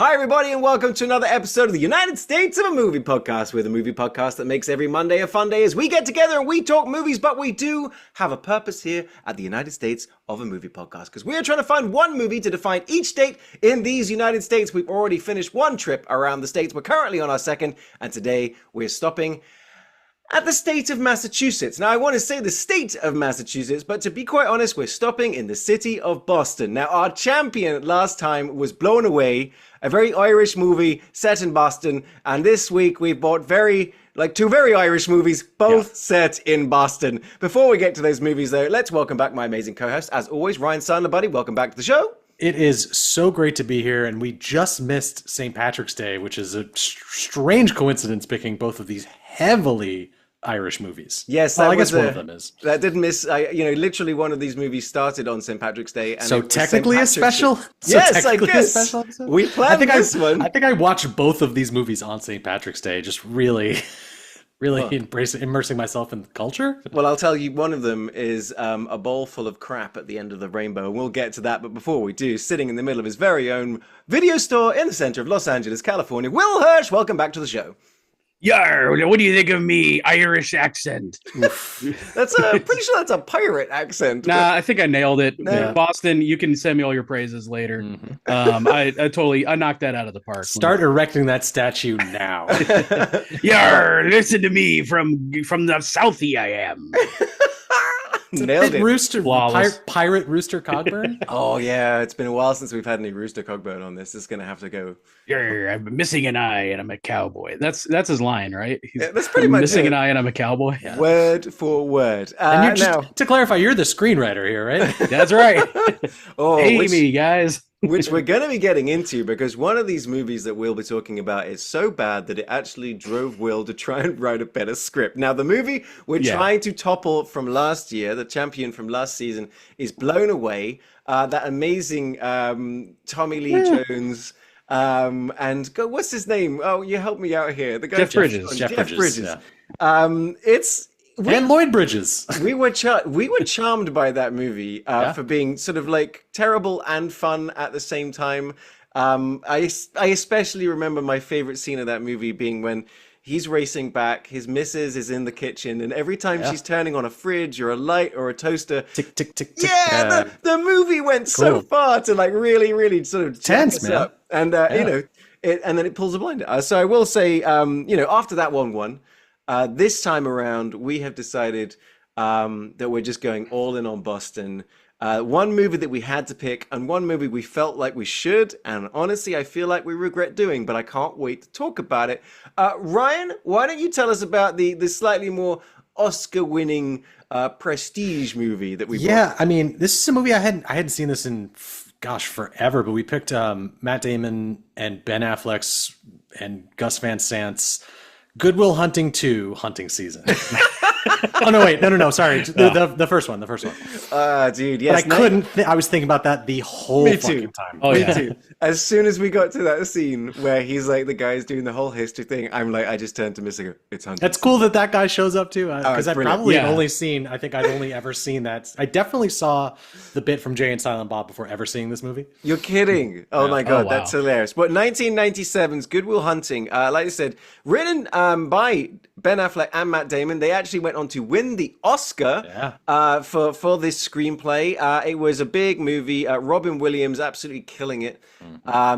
Hi everybody and welcome to another episode of the United States of a Movie Podcast. We're the movie podcast that makes every Monday a fun day as we get together and we talk movies, but we do have a purpose here at the United States of a Movie Podcast because we are trying to find one movie to define each state in these United States. We've already finished one trip around the states. We're currently on our second, and today we're stopping at the state of Massachusetts. Now, I want to say the state of Massachusetts, but to be quite honest, we're stopping in the city of Boston. Now, our champion last time was Blown Away, a very Irish movie set in Boston, and this week we bought two very Irish movies, both set in Boston. Before we get to those movies, though, let's welcome back my amazing co-host, as always, Ryan Sandler, buddy. Welcome back to the show. It is so great to be here, and we just missed St. Patrick's Day, which is a strange coincidence picking both of these heavily Irish movies. Yes, well, I guess one of them is. That didn't miss. Literally one of these movies started on St. Patrick's Day. And so technically a special. Yes, I guess. We planned this one. I think I watched both of these movies on St. Patrick's Day, just really immersing myself in the culture. Well, I'll tell you, one of them is a bowl full of crap at the end of the rainbow, and we'll get to that. But before we do, sitting in the middle of his very own video store in the center of Los Angeles, California, Will Hirsch. Welcome back to the show. Yar, what do you think of me Irish accent? That's pretty sure that's a pirate accent. Nah, I think I nailed it. Yeah. Boston, you can send me all your praises later. Mm-hmm. I knocked that out of the park. Start erecting that statue now. Yar, listen to me from the Southie I am. Nailed it. Pirate Rooster Cogburn. Oh yeah, it's been a while since we've had any Rooster Cogburn on this. It's gonna have to go. I'm missing an eye and I'm a cowboy. That's his line, right? That's pretty much missing an eye and I'm a cowboy. Yeah. Word for word. And to clarify, you're the screenwriter here, right? That's right. Me guys. Which we're going to be getting into because one of these movies that we'll be talking about is so bad that it actually drove Will to try and write a better script. Now, the movie we're trying to topple from last year, the champion from last season, is Blown Away. That amazing Tommy Lee Jones and what's his name? Oh, you help me out here. The guy Jeff Bridges. Jeff Bridges. Yeah. And Lloyd Bridges. We were charmed by that movie for being sort of like terrible and fun at the same time. I especially remember my favorite scene of that movie being when he's racing back, his missus is in the kitchen, and every time she's turning on a fridge or a light or a toaster, tick, tick, tick, tick. Yeah, the movie went so far to like really, really sort of tense, man. Up. And and then it pulls a blinder. So I will say, after that one. This time around, we have decided that we're just going all in on Boston. One movie that we had to pick and one movie we felt like we should. And honestly, I feel like we regret doing, but I can't wait to talk about it. Ryan, why don't you tell us about the slightly more Oscar-winning prestige movie that we bought? Yeah, I mean, this is a movie I hadn't seen this in, forever. But we picked Matt Damon and Ben Affleck's and Gus Van Sant's Good Will Hunting 2 Hunting Season. Oh, no, wait. No. Sorry. The first one. Dude, yes. But I couldn't. I was thinking about that the whole fucking time. Oh, Me too. As soon as we got to that scene where he's like, the guy's doing the whole history thing, I'm like, I just turned to Miss. It's Hunting. That's cool that guy shows up too. Because I've probably I think I've only ever seen that. I definitely saw the bit from Jay and Silent Bob before ever seeing this movie. You're kidding. Oh my God, that's hilarious. But 1997's Good Will Hunting, like I said, written by Ben Affleck and Matt Damon. They actually went on to win the Oscar for this screenplay. It was a big movie. Robin Williams absolutely killing it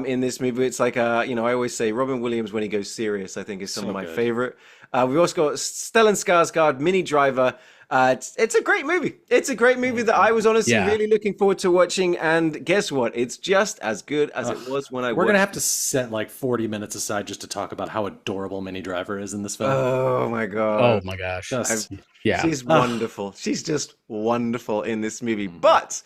in this movie. It's like I always say Robin Williams when he goes serious, I think is some of my favorite. We've also got Stellan Skarsgård, Minnie Driver. It's a great movie. It's a great movie that I was honestly really looking forward to watching. And guess what? It's just as good as it was when I watched it. We're going to have to set like 40 minutes aside just to talk about how adorable Minnie Driver is in this film. Oh, my God. Oh, my gosh. She's wonderful. She's just wonderful in this movie. But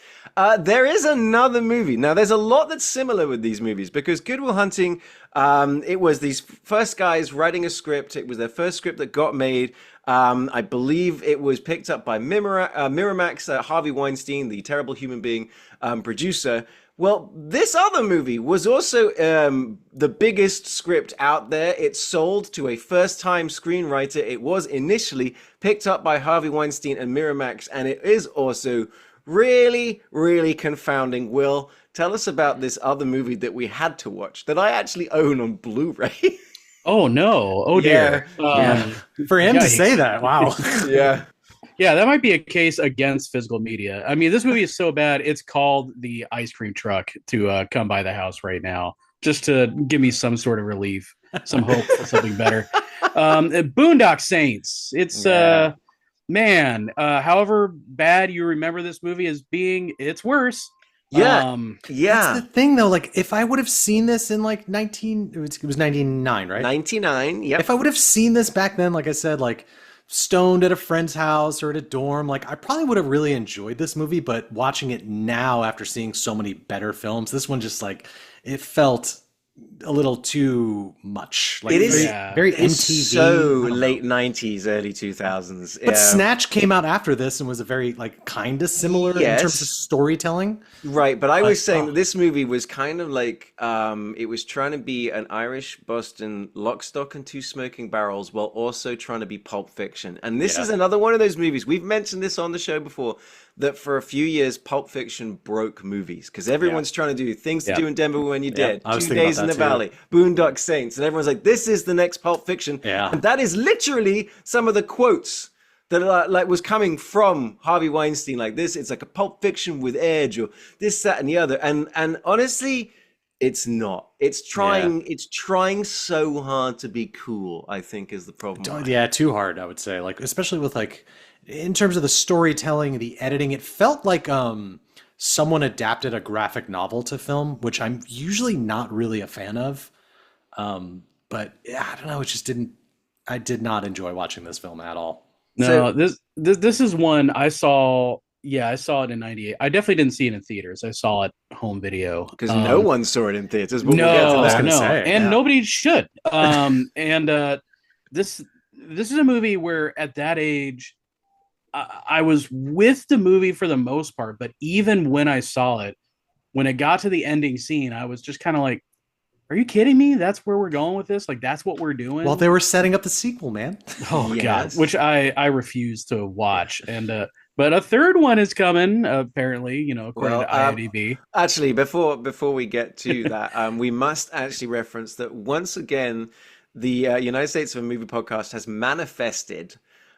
there is another movie. Now, there's a lot that's similar with these movies because Good Will Hunting, it was these first guys writing a script. It was their first script that got made. I believe it was picked up by Miramax, Harvey Weinstein, the terrible human being producer. Well, this other movie was also the biggest script out there. It sold to a first-time screenwriter. It was initially picked up by Harvey Weinstein and Miramax, and it is also really, really confounding. Will, tell us about this other movie that we had to watch that I actually own on Blu-ray. Oh no! Oh dear! For him to say that, wow. Yeah. Yeah, that might be a case against physical media. I mean, this movie is so bad, it's called the ice cream truck to come by the house right now, just to give me some sort of relief, some hope for something better. Boondock Saints. It's, however bad you remember this movie as being, it's worse. Yeah. That's the thing, though. Like, if I would have seen this in like it was 99, right? 99, yep. If I would have seen this back then, like I said, like stoned at a friend's house or at a dorm, like I probably would have really enjoyed this movie. But watching it now after seeing so many better films, this one just like, it felt a little too much. Like, it is very it's MTV. so late 90s, early 2000s. But Snatch came out after this and was a very like kind of similar in terms of storytelling. Right, but I was saying that this movie was kind of like it was trying to be an Irish Boston Lock, Stock and Two Smoking Barrels while also trying to be Pulp Fiction. And this is another one of those movies. We've mentioned this on the show before, that for a few years Pulp Fiction broke movies because everyone's trying to do Things to Do in Denver When You're Dead, 2 Days in the Valley, Boondock Saints, and everyone's like, this is the next Pulp Fiction. And that is literally some of the quotes that are, like was coming from Harvey Weinstein, like this. It's like a Pulp Fiction with edge, or this, that, and the other. And honestly, it's not. It's trying so hard to be cool, I think, is the problem. Yeah, too hard, I would say. Like, especially with like, in terms of the storytelling, the editing, it felt like someone adapted a graphic novel to film, which I'm usually not really a fan of. But yeah, I don't know. It just didn't. I did not enjoy watching this film at all. No, this is one I saw. Yeah, I saw it in '98. I definitely didn't see it in theaters. I saw it home video because no one saw it in theaters. But nobody should. This is a movie where at that age, I was with the movie for the most part. But even when I saw it, when it got to the ending scene, I was just kind of like, are you kidding me? That's where we're going with this? Like, that's what we're doing? Well, they were setting up the sequel, man. Oh, God. Which I refuse to watch. And but a third one is coming, apparently, according to IMDb. Actually, before we get to that, we must actually reference that once again, the United States of a Movie podcast has manifested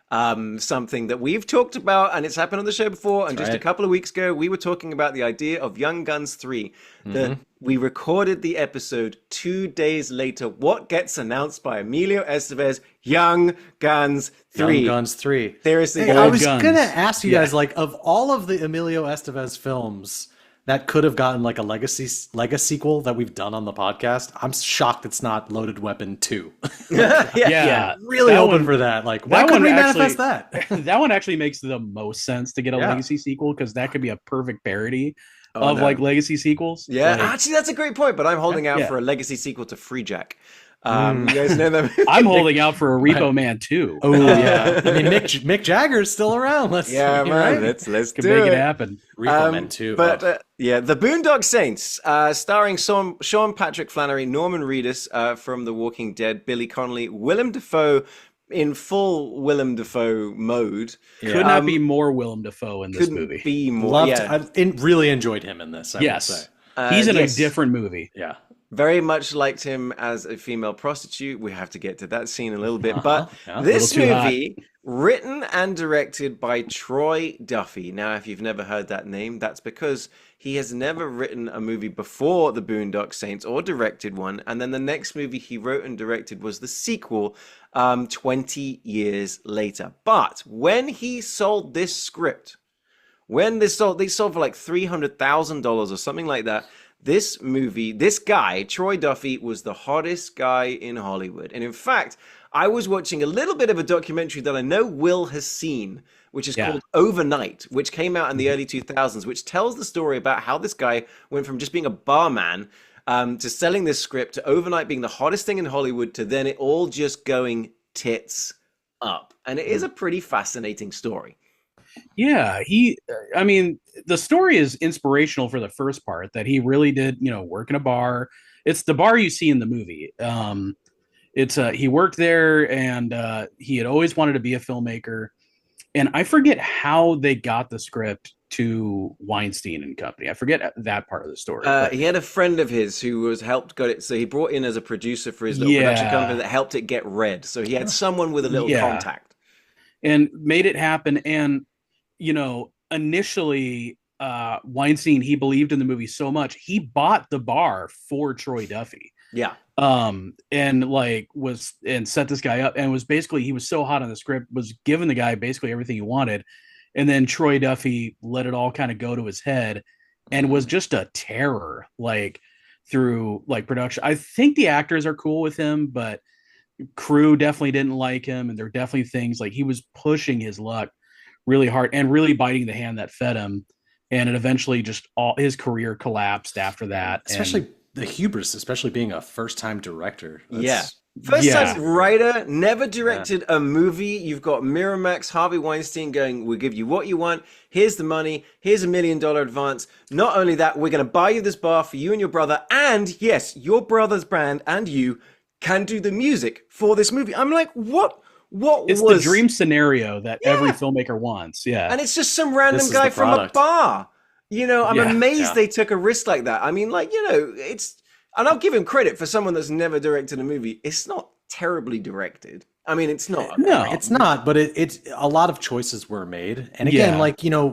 something that we've talked about, and it's happened on the show before. And just a couple of weeks ago, we were talking about the idea of Young Guns 3. That we recorded the episode 2 days later. What gets announced by Emilio Estevez? Young Guns 3. Young Guns 3. Seriously, hey, I was going to ask you guys, like, of all of the Emilio Estevez films that could have gotten like a legacy sequel that we've done on the podcast, I'm shocked it's not Loaded Weapon 2. Really open for that. Like, why couldn't we manifest that? That one actually makes the most sense to get a legacy sequel, because that could be a perfect parody of like legacy sequels. Yeah, like, actually, that's a great point. But I'm holding out for a legacy sequel to Free Jack. You guys know that? I'm holding out for a Repo Man 2. Oh yeah, I mean Mick Jagger's still around. Let's do make it happen. Repo Man 2. But the Boondock Saints, starring Sean Patrick Flannery, Norman Reedus from The Walking Dead, Billy Connolly, Willem Dafoe in full Willem Dafoe mode. Could not be more Willem Dafoe in this movie. Be more. I really enjoyed him in this. I would say. He's in a different movie. Yeah. Very much liked him as a female prostitute. We have to get to that scene a little bit. But this movie, written and directed by Troy Duffy. Now, if you've never heard that name, that's because he has never written a movie before The Boondock Saints or directed one. And then the next movie he wrote and directed was the sequel 20 years later. But when he sold this script, they sold for like $300,000 or something like that. This movie, this guy, Troy Duffy, was the hottest guy in Hollywood. And in fact, I was watching a little bit of a documentary that I know Will has seen, which is called Overnight, which came out in the early 2000s, which tells the story about how this guy went from just being a barman to selling this script to Overnight being the hottest thing in Hollywood to then it all just going tits up, and it is a pretty fascinating story. Yeah, I mean, the story is inspirational for the first part that he really did, work in a bar. It's the bar you see in the movie. He worked there, and he had always wanted to be a filmmaker. And I forget how they got the script to Weinstein and Company. I forget that part of the story. But He had a friend of his who was helped got it, so he brought in as a producer for his little production yeah, company that helped it get read. So he had someone with a little yeah, contact. and made it happen. And initially, Weinstein, he believed in the movie so much he bought the bar for Troy Duffy. Yeah. And like set this guy up, and was basically, he was so hot on the script, was giving the guy basically everything he wanted. And then Troy Duffy let it all kind of go to his head and was just a terror, like through like production. I think the actors are cool with him, but crew definitely didn't like him. And there are definitely things like he was pushing his luck really hard and really biting the hand that fed him. And it eventually just all his career collapsed after that. Especially the hubris, especially being a first-time director. First time writer, never directed a movie. You've got Miramax, Harvey Weinstein going, we'll give you what you want. Here's the money. Here's $1 million advance. Not only that, we're going to buy you this bar for you and your brother. And yes, your brother's band and you can do the music for this movie. I'm like, what it's was the dream scenario that every filmmaker wants. Yeah. And it's just some random guy from a bar. I'm amazed they took a risk like that. I mean, and I'll give him credit for someone that's never directed a movie. It's not terribly directed. I mean, it's not. No, it's not, but it's a lot of choices were made. And again,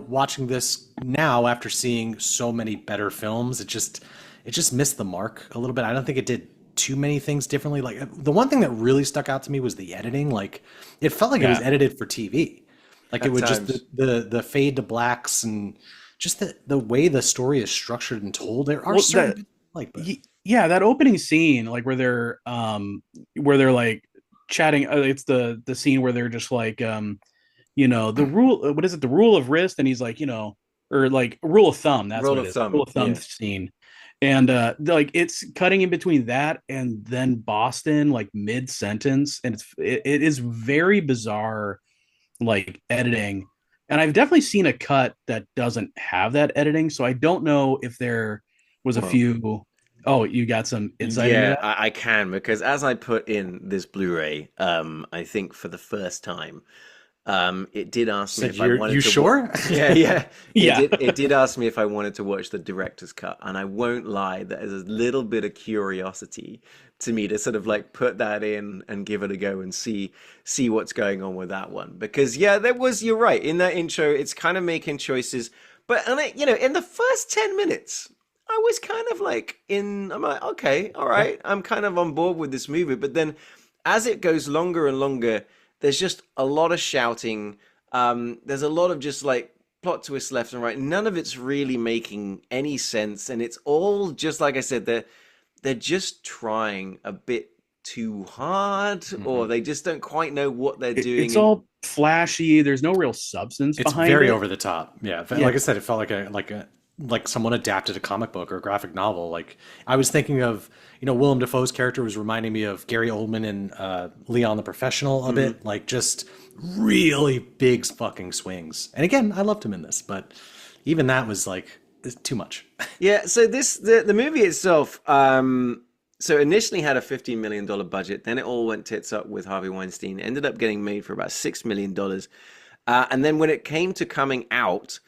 watching this now after seeing so many better films, it just missed the mark a little bit. I don't think it did too many things differently. Like the one thing that really stuck out to me was the editing. Like it felt like it was edited for TV. Like it was just the fade to blacks and just the way the story is structured and told. There are certain that opening scene, like where they're like chatting. It's the scene where they're just like, the rule. What is it? The rule of wrist, and he's like, or like rule of thumb. That's what it is. Rule of thumb scene. And like it's cutting in between that and then Boston, like mid sentence, and it is very bizarre, like editing. And I've definitely seen a cut that doesn't have that editing, so I don't know if there was a few. Oh, you got some insight? Yeah, I can, because as I put in this Blu-ray, I think for the first time, it did ask me if I wanted to. You sure? Yeah. It did ask me if I wanted to watch the director's cut, and I won't lie, there's a little bit of curiosity to me to sort of like put that in and give it a go and see what's going on with that one. Because you're right, in that intro, it's kind of making choices, but in the first 10 minutes. I was kind of like I'm like, okay, all right, I'm kind of on board with this movie. But then as it goes longer and longer, there's just a lot of shouting. There's a lot of just like plot twists left and right. None of it's really making any sense. And it's all just, like I said, they're just trying a bit too hard, or they just don't quite know what they're doing. It's all flashy. There's no real substance behind it. It's very over the top. Yeah. Like I said, it felt like someone adapted a comic book or a graphic novel. Like I was thinking of, Willem Dafoe's character was reminding me of Gary Oldman in Leon the Professional a bit, like just really big fucking swings. And again, I loved him in this, but even that was like too much. Yeah. So the movie itself, so initially had a $15 million budget. Then it all went tits up with Harvey Weinstein. Ended up getting made for about $6 million. And then when it came to coming out,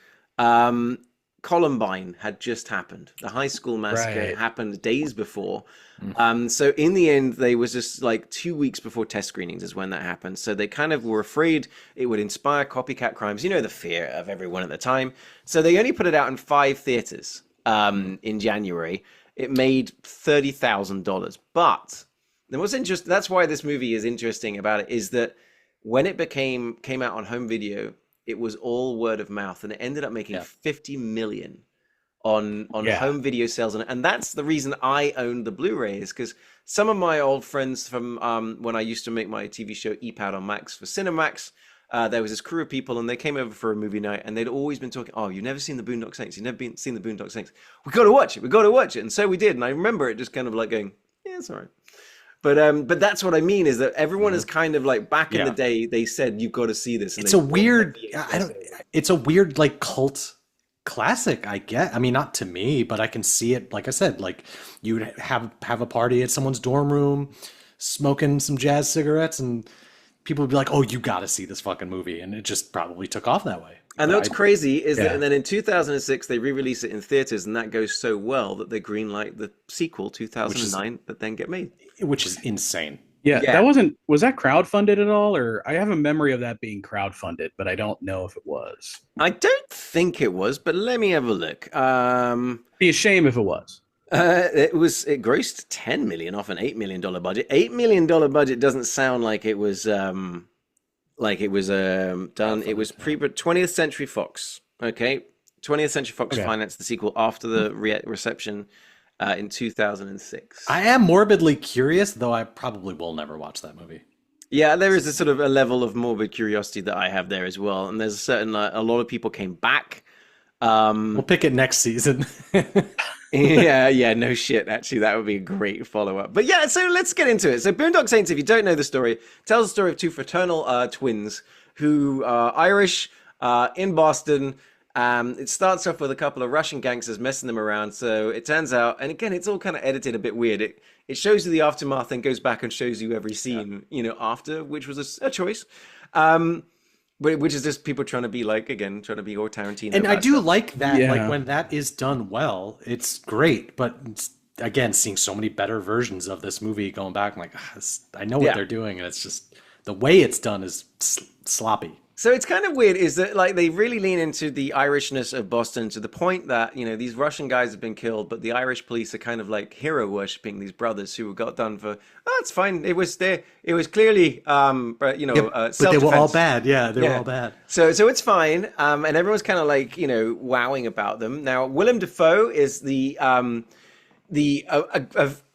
Columbine had just happened. The high school massacre happened days before. So in the end, they was just like 2 weeks before test screenings is when that happened. So they kind of were afraid it would inspire copycat crimes. The fear of everyone at the time. So they only put it out in 5 theaters in January. It made $30,000. But then what's interesting, that's why this movie is interesting about it, is that when it came out on home video, it was all word of mouth, and it ended up making 50 million on home video sales. And that's the reason I owned the Blu-ray, is because some of my old friends from when I used to make my TV show EPAD on Max for Cinemax, there was this crew of people, and they came over for a movie night, and they'd always been talking, oh, you've never seen the Boondock Saints, seen the Boondock Saints. We got to watch it. And so we did. And I remember it just kind of like going, yeah, it's all right. But that's what I mean is that everyone is kind of like back in the day they said you've got to see this. And it's a weird, it's a weird like cult classic, I get. I mean, not to me, but I can see it. Like I said, like you would have a party at someone's dorm room, smoking some jazz cigarettes, and people would be like, "Oh, you got to see this fucking movie," and it just probably took off that way. And what's crazy is that, and then in 2006 they re-release it in theaters, and that goes so well that they greenlight the sequel 2009 that then get made, which is insane. Yeah, was that crowdfunded at all? Or I have a memory of that being crowdfunded, but I don't know if it was. I don't think it was, but let me have a look. Be a shame if it was. It grossed 10 million off an $8 million budget. $8 million budget doesn't sound like it was done. It was 20th Century Fox. Okay, 20th Century Fox financed the sequel after the reception in 2006. I am morbidly curious, though I probably will never watch that movie. Yeah, there is a sort of a level of morbid curiosity that I have there as well, and there's a lot of people came back. We'll pick it next season. yeah, no shit. Actually, that would be a great follow-up. But yeah, so let's get into it. So Boondock Saints, if you don't know the story, tells the story of two fraternal twins who are Irish in Boston. It starts off with a couple of Russian gangsters messing them around. So it turns out, and again, it's all kind of edited a bit weird. It shows you the aftermath and goes back and shows you every scene, after, which was a choice. Which is just people trying to be all Tarantino. And I do like that, like when that is done well, it's great. But again, seeing so many better versions of this movie going back, I'm like, I know what they're doing, and it's just the way it's done is sloppy. So it's kind of weird is that like they really lean into the Irishness of Boston to the point that, these Russian guys have been killed, but the Irish police are kind of like hero worshipping these brothers who got done for, it's fine. It was clearly, but they were all bad. Yeah, they were all bad. So it's fine. And everyone's kind of like, wowing about them. Now, Willem Dafoe is the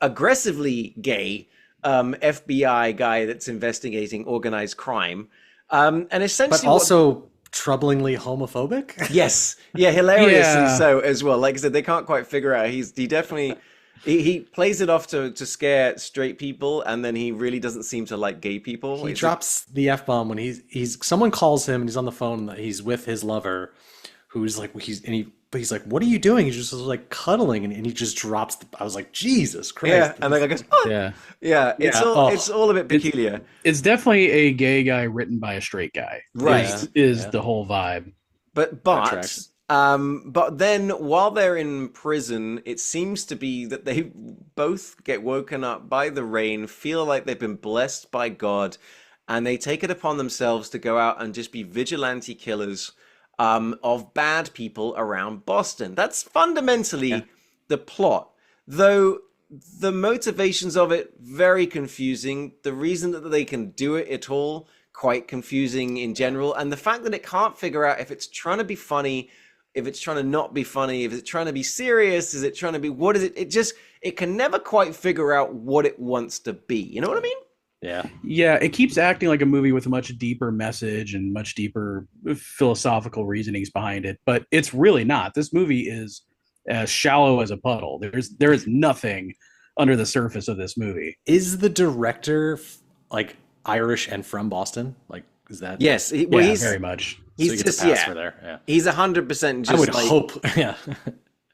aggressively gay FBI guy that's investigating organized crime. And essentially, but also troublingly homophobic. Yes, yeah, hilariously so as well. Like I said, they can't quite figure out. He definitely he plays it off to scare straight people, and then he really doesn't seem to like gay people. He drops the F-bomb when he's someone calls him and he's on the phone. He's with his lover, who's like he's like, what are you doing? He's just like cuddling, and he just drops. I was like, Jesus Christ! Yeah, and then I guess, it's all a bit peculiar. It's definitely a gay guy written by a straight guy, right? Is the whole vibe. But then while they're in prison, it seems to be that they both get woken up by the rain, feel like they've been blessed by God, and they take it upon themselves to go out and just be vigilante killers. Of bad people around Boston. That's fundamentally the plot. Though the motivations of it, very confusing. The reason that they can do it at all, quite confusing in general. And the fact that it can't figure out if it's trying to be funny, if it's trying to not be funny, if it's trying to be serious, is it trying to be, what is it? It can never quite figure out what it wants to be. You know what I mean? Yeah, it keeps acting like a movie with a much deeper message and much deeper philosophical reasonings behind it, but it's really not. This movie is as shallow as a puddle. There is nothing under the surface of this movie. Is the director like Irish and from Boston? Like, is that? Yes, he's very much. He's so just for there. Yeah. He's 100% just. I would hope. Yeah.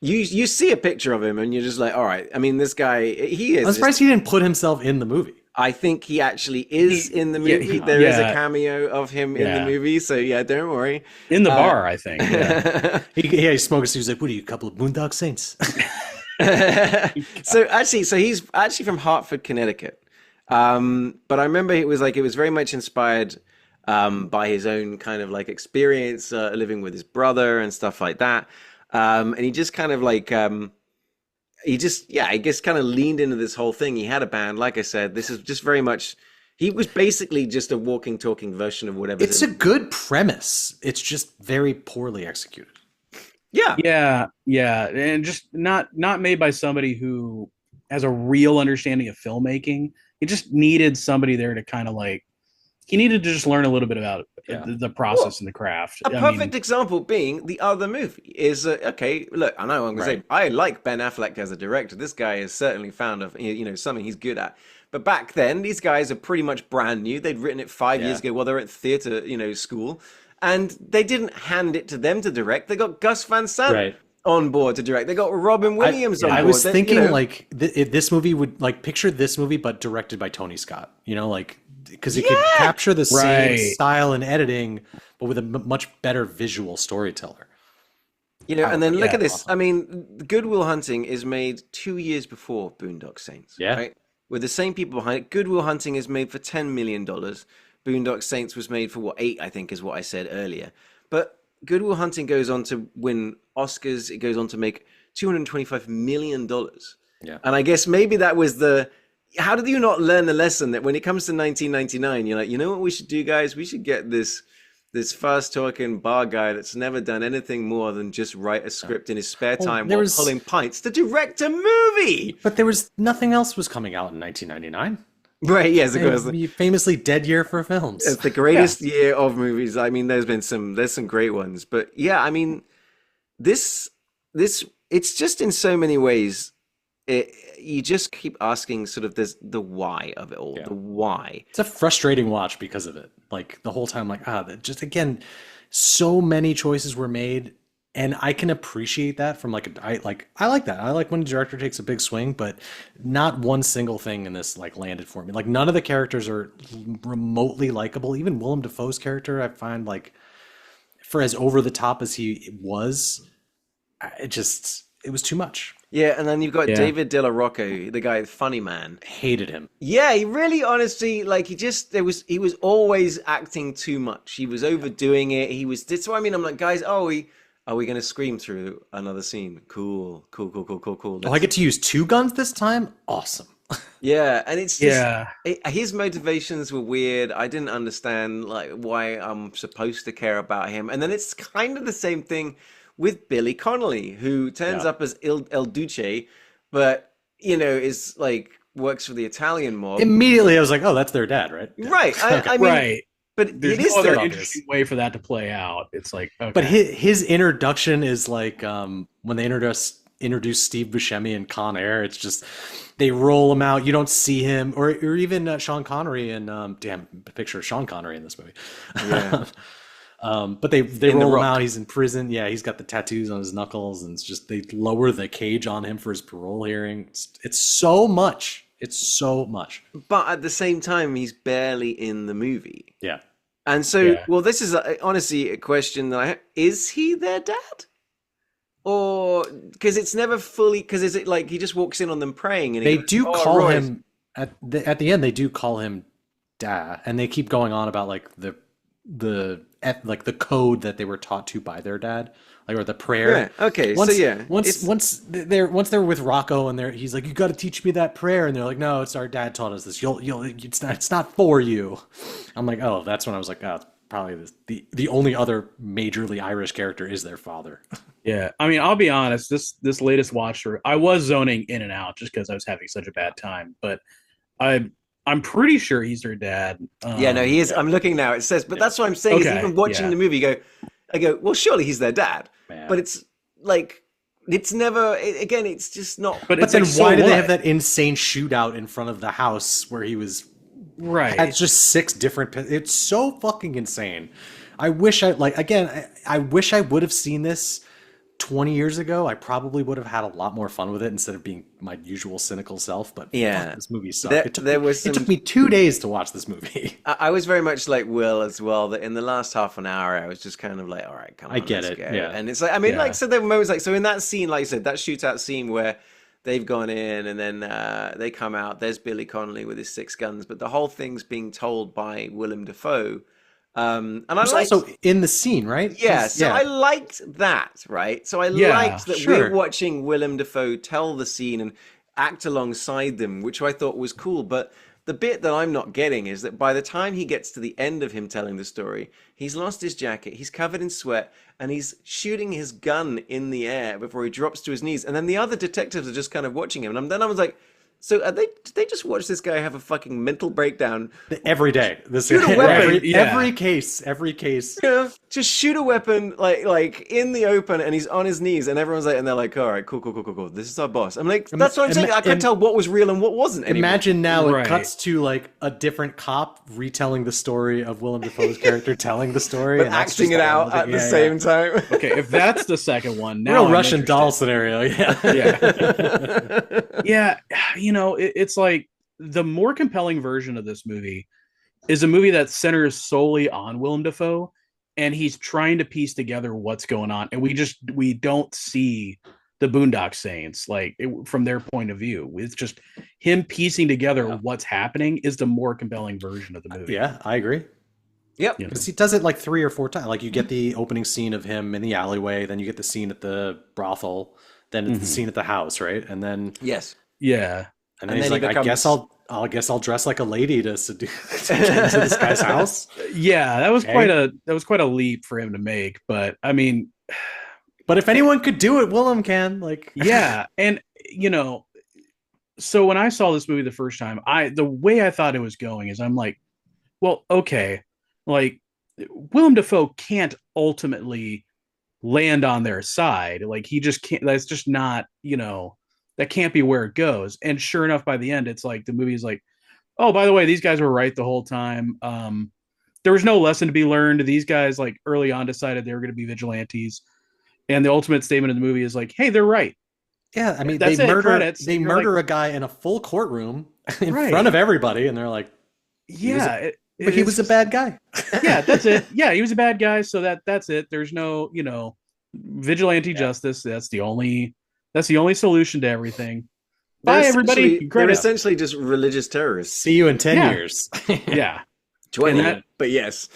You see a picture of him and you're just like, all right. I mean, this guy, he is. I'm surprised he didn't put himself in the movie. I think he actually is in the movie. There is a cameo of him in the movie, so don't worry. In the bar, I think. Yeah. He smoked. He was like, "What are you, a couple of Boondock Saints?" So he's actually from Hartford, Connecticut. But I remember it was very much inspired by his own kind of like experience living with his brother and stuff like that. And he just kind of like. I guess kind of leaned into this whole thing. He had a band. Like I said, this is just very much, he was basically just a walking, talking version of whatever. It's a good premise. It's just very poorly executed. Yeah. And just not made by somebody who has a real understanding of filmmaking. It just needed somebody there to kind of like he needed to just learn a little bit about the process and the craft. A perfect example being the other movie is okay. Look, I know I'm going to say I like Ben Affleck as a director. This guy is certainly found of something he's good at. But back then, these guys are pretty much brand new. They'd written it 5 years ago while they were at theater school, and they didn't hand it to them to direct. They got Gus Van Sant on board to direct. They got Robin Williams on board. I was thinking like this movie would picture this movie but directed by Tony Scott. Because it could capture the same style and editing, but with a much better visual storyteller. And then look at this. Awesome. I mean, Good Will Hunting is made 2 years before Boondock Saints. Yeah. Right? With the same people behind it. Good Will Hunting is made for $10 million. Boondock Saints was made for $8, I think is what I said earlier. But Good Will Hunting goes on to win Oscars. It goes on to make $225 million. Yeah. And I guess maybe that was how did you not learn the lesson that when it comes to 1999, you're like, you know what we should do, guys? We should get this fast-talking bar guy that's never done anything more than just write a script in his spare time while pulling pints to direct a movie. But there was nothing else was coming out in 1999. Right, yes, of course. Famously dead year for films. It's the greatest year of movies. I mean, there's some great ones. But yeah, I mean, this it's just in so many ways you just keep asking sort of the why of it all. The why. It's a frustrating watch because of it. Like the whole time, just again, so many choices were made, and I can appreciate that from I like that. I like when the director takes a big swing, but not one single thing in this landed for me. Like none of the characters are remotely likable. Even Willem Dafoe's character, I find for as over the top as he was, it was too much. Yeah, and then you've got David De La Rocca, the guy, the funny man. Hated him. Yeah, he really, honestly, he was always acting too much. He was overdoing it. That's what I mean. I'm like, guys, are we going to scream through another scene? Cool. Oh, I get to use 2 guns this time? Awesome. Yeah, and it's just, his motivations were weird. I didn't understand why I'm supposed to care about him. And then it's kind of the same thing with Billy Connolly, who turns up as El Duce, but is works for the Italian mob. Immediately, I was like, "Oh, that's their dad, right?" Yeah. Right. I mean, but there's no other interesting way for that to play out. It's like, okay. But his introduction is when they introduce Steve Buscemi and Con Air. It's just they roll him out. You don't see him, or even Sean Connery and picture of Sean Connery in this movie. Yeah. But they roll him out. He's in prison. Yeah, he's got the tattoos on his knuckles, and it's just they lower the cage on him for his parole hearing. It's so much. It's so much. But at the same time, he's barely in the movie. Yeah. And so, well, this is honestly a question that is he their dad? Or because it's never fully, because is it he just walks in on them praying and they do call him at the end. They do call him Dad, and they keep going on about the code that they were taught to by their dad, or the prayer. Yeah. Okay. Once they're with Rocco and he's like, you got to teach me that prayer, and they're like, no, it's our dad taught us this. It's not for you. I'm like, oh, that's when I was like, oh, probably the only other majorly Irish character is their father. Yeah. I mean, I'll be honest. This latest watch through, I was zoning in and out just because I was having such a bad time, but I'm pretty sure he's her dad. Yeah, no, he is. I'm looking now. It says, but that's what I'm saying. Is even watching the movie, I go, well, surely he's their dad. Man. But it's it's never. Again, it's just not. But then why do they have that insane shootout in front of the house where he was? Right. It's just 6 different. It's so fucking insane. I wish I wish I would have seen this 20 years ago. I probably would have had a lot more fun with it instead of being my usual cynical self. But fuck, this movie sucked. It took me 2 days to watch this movie. I was very much like Will as well, that in the last half an hour I was just kind of like, all right, come on, I get let's it. go. Yeah. And it's so there were moments so in that scene, like I said, that shootout scene where they've gone in and then they come out, there's Billy Connolly with his 6 guns, but the whole thing's being told by Willem Dafoe. And I liked, also in the scene, right? Yeah, so I liked that, right? So I liked that we're watching Willem Dafoe tell the scene and act alongside them, which I thought was cool. But the bit that I'm not getting is that by the time he gets to the end of him telling the story, he's lost his jacket, he's covered in sweat, and he's shooting his gun in the air before he drops to his knees. And then the other detectives are just kind of watching him. And then I was like, So did they just watch this guy have a fucking mental breakdown? Every day. Shoot a weapon. Every case. Yeah, just shoot a weapon like in the open, and he's on his knees, and everyone's like, and they're like, all right, cool. This is our boss. I'm like, that's what I'm saying. I couldn't tell what was real and what wasn't anymore. Imagine now Right. it cuts to like a different cop retelling the story of Willem Dafoe's character telling the story, but and that's acting just it out at the same time. Okay, if that's the second one, now Real I'm Russian interested. doll scenario. Yeah, it's like the more compelling version of this movie is a movie that centers solely on Willem Dafoe, and he's trying to piece together what's going on, and we don't see the Boondock Saints from their point of view. It's just him piecing together what's happening is the more compelling version of the movie. Yeah, I agree. Yep. Because he does it like 3 or 4 times. Like you get the opening scene of him in the alleyway, then you get the scene at the brothel, then it's the scene at the house, right? And then Yes. Yeah. and then he's like, I guess I'll dress like a lady to get into this guy's house. Yeah, that was quite a leap for him to make, but I mean, but if anyone could do it, Willem can. Like, yeah, and so when I saw this movie the first time, the way I thought it was going is I'm like, well, okay, like Willem Dafoe can't ultimately land on their side. Like he just can't. That's just not, that can't be where it goes. And sure enough, by the end, it's like the movie's like, oh, by the way, these guys were right the whole time. There was no lesson to be learned. These guys like early on decided they were going to be vigilantes. And the ultimate statement of the movie is like, hey, they're right. yeah, I mean, That's they it, murder credits. they You're murder like- a guy in a full courtroom in Right. front of everybody, and they're like, Yeah. but he was a bad guy. Yeah, that's it. Yeah, he was a bad guy. So that's it. There's no, vigilante justice. That's the only solution to everything. Bye, everybody. They're essentially just religious terrorists. See you in 10 Yeah. years. Yeah. 20, And that- but yes.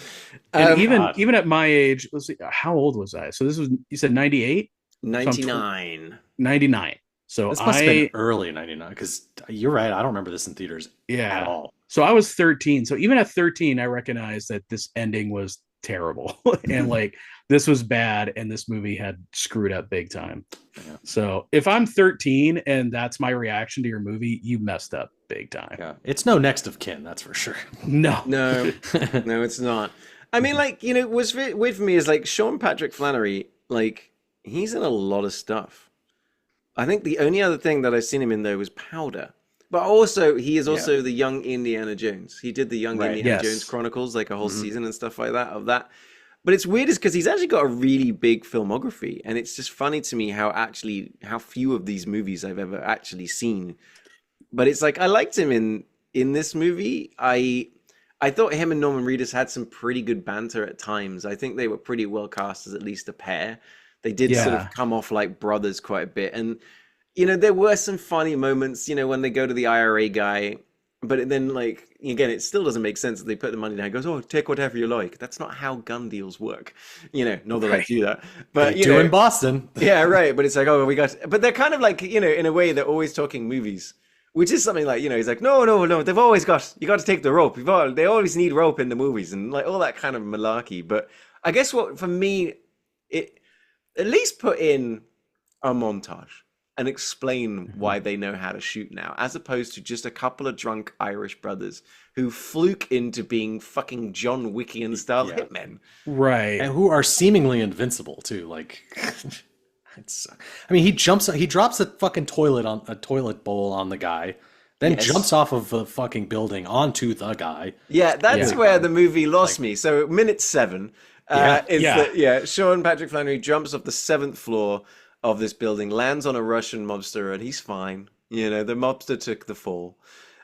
And God. even at my age, let's see, how old was I? So this was, you said 98? 99. 99. So This must have been early 99, because you're right. I don't remember this in theaters at yeah. all. So I was 13. So even at 13, I recognized that this ending was terrible and like this was bad, and this movie had screwed up big time. Yeah. So if I'm 13 and that's my reaction to your movie, you messed up big time. Yeah, it's no Next of Kin, that's for sure. No. No, no, it's not. I mean, like, what's weird for me is like Sean Patrick Flannery, like, he's in a lot of stuff. I think the only other thing that I've seen him in though was Powder. But also, he is also the young Indiana Jones. He did the young Indiana yes. Jones Chronicles, like a whole season and stuff like that of that. But it's weird is because he's actually got a really big filmography, and it's just funny to me how few of these movies I've ever actually seen. But it's like I liked him in this movie. I thought him and Norman Reedus had some pretty good banter at times. I think they were pretty well cast as at least a pair. They did sort of come off like brothers quite a bit, and there were some funny moments, when they go to the IRA guy, but then, like, again, it still doesn't make sense that they put the money down. He goes, oh, take whatever you like. That's not how gun deals work. Not that I do that. But, They do in Boston. Yeah, right. But it's like, oh, but they're kind of like, in a way, they're always talking movies, which is something like, he's like, no, they've always you got to take the rope. They always need rope in the movies and like all that kind of malarkey. But I guess for me, it at least put in a montage and explain why they know how to shoot now, as opposed to just a couple of drunk Irish brothers who fluke into being fucking John Wickian style hitmen. Right. And who are seemingly invincible too. Like, he drops a fucking toilet bowl on the guy, then jumps off of a fucking building onto the guy. Yeah, that's where the movie lost me. So minute 7, Sean Patrick Flannery jumps off the 7th floor of this building, lands on a Russian mobster, and he's fine. The mobster took the fall.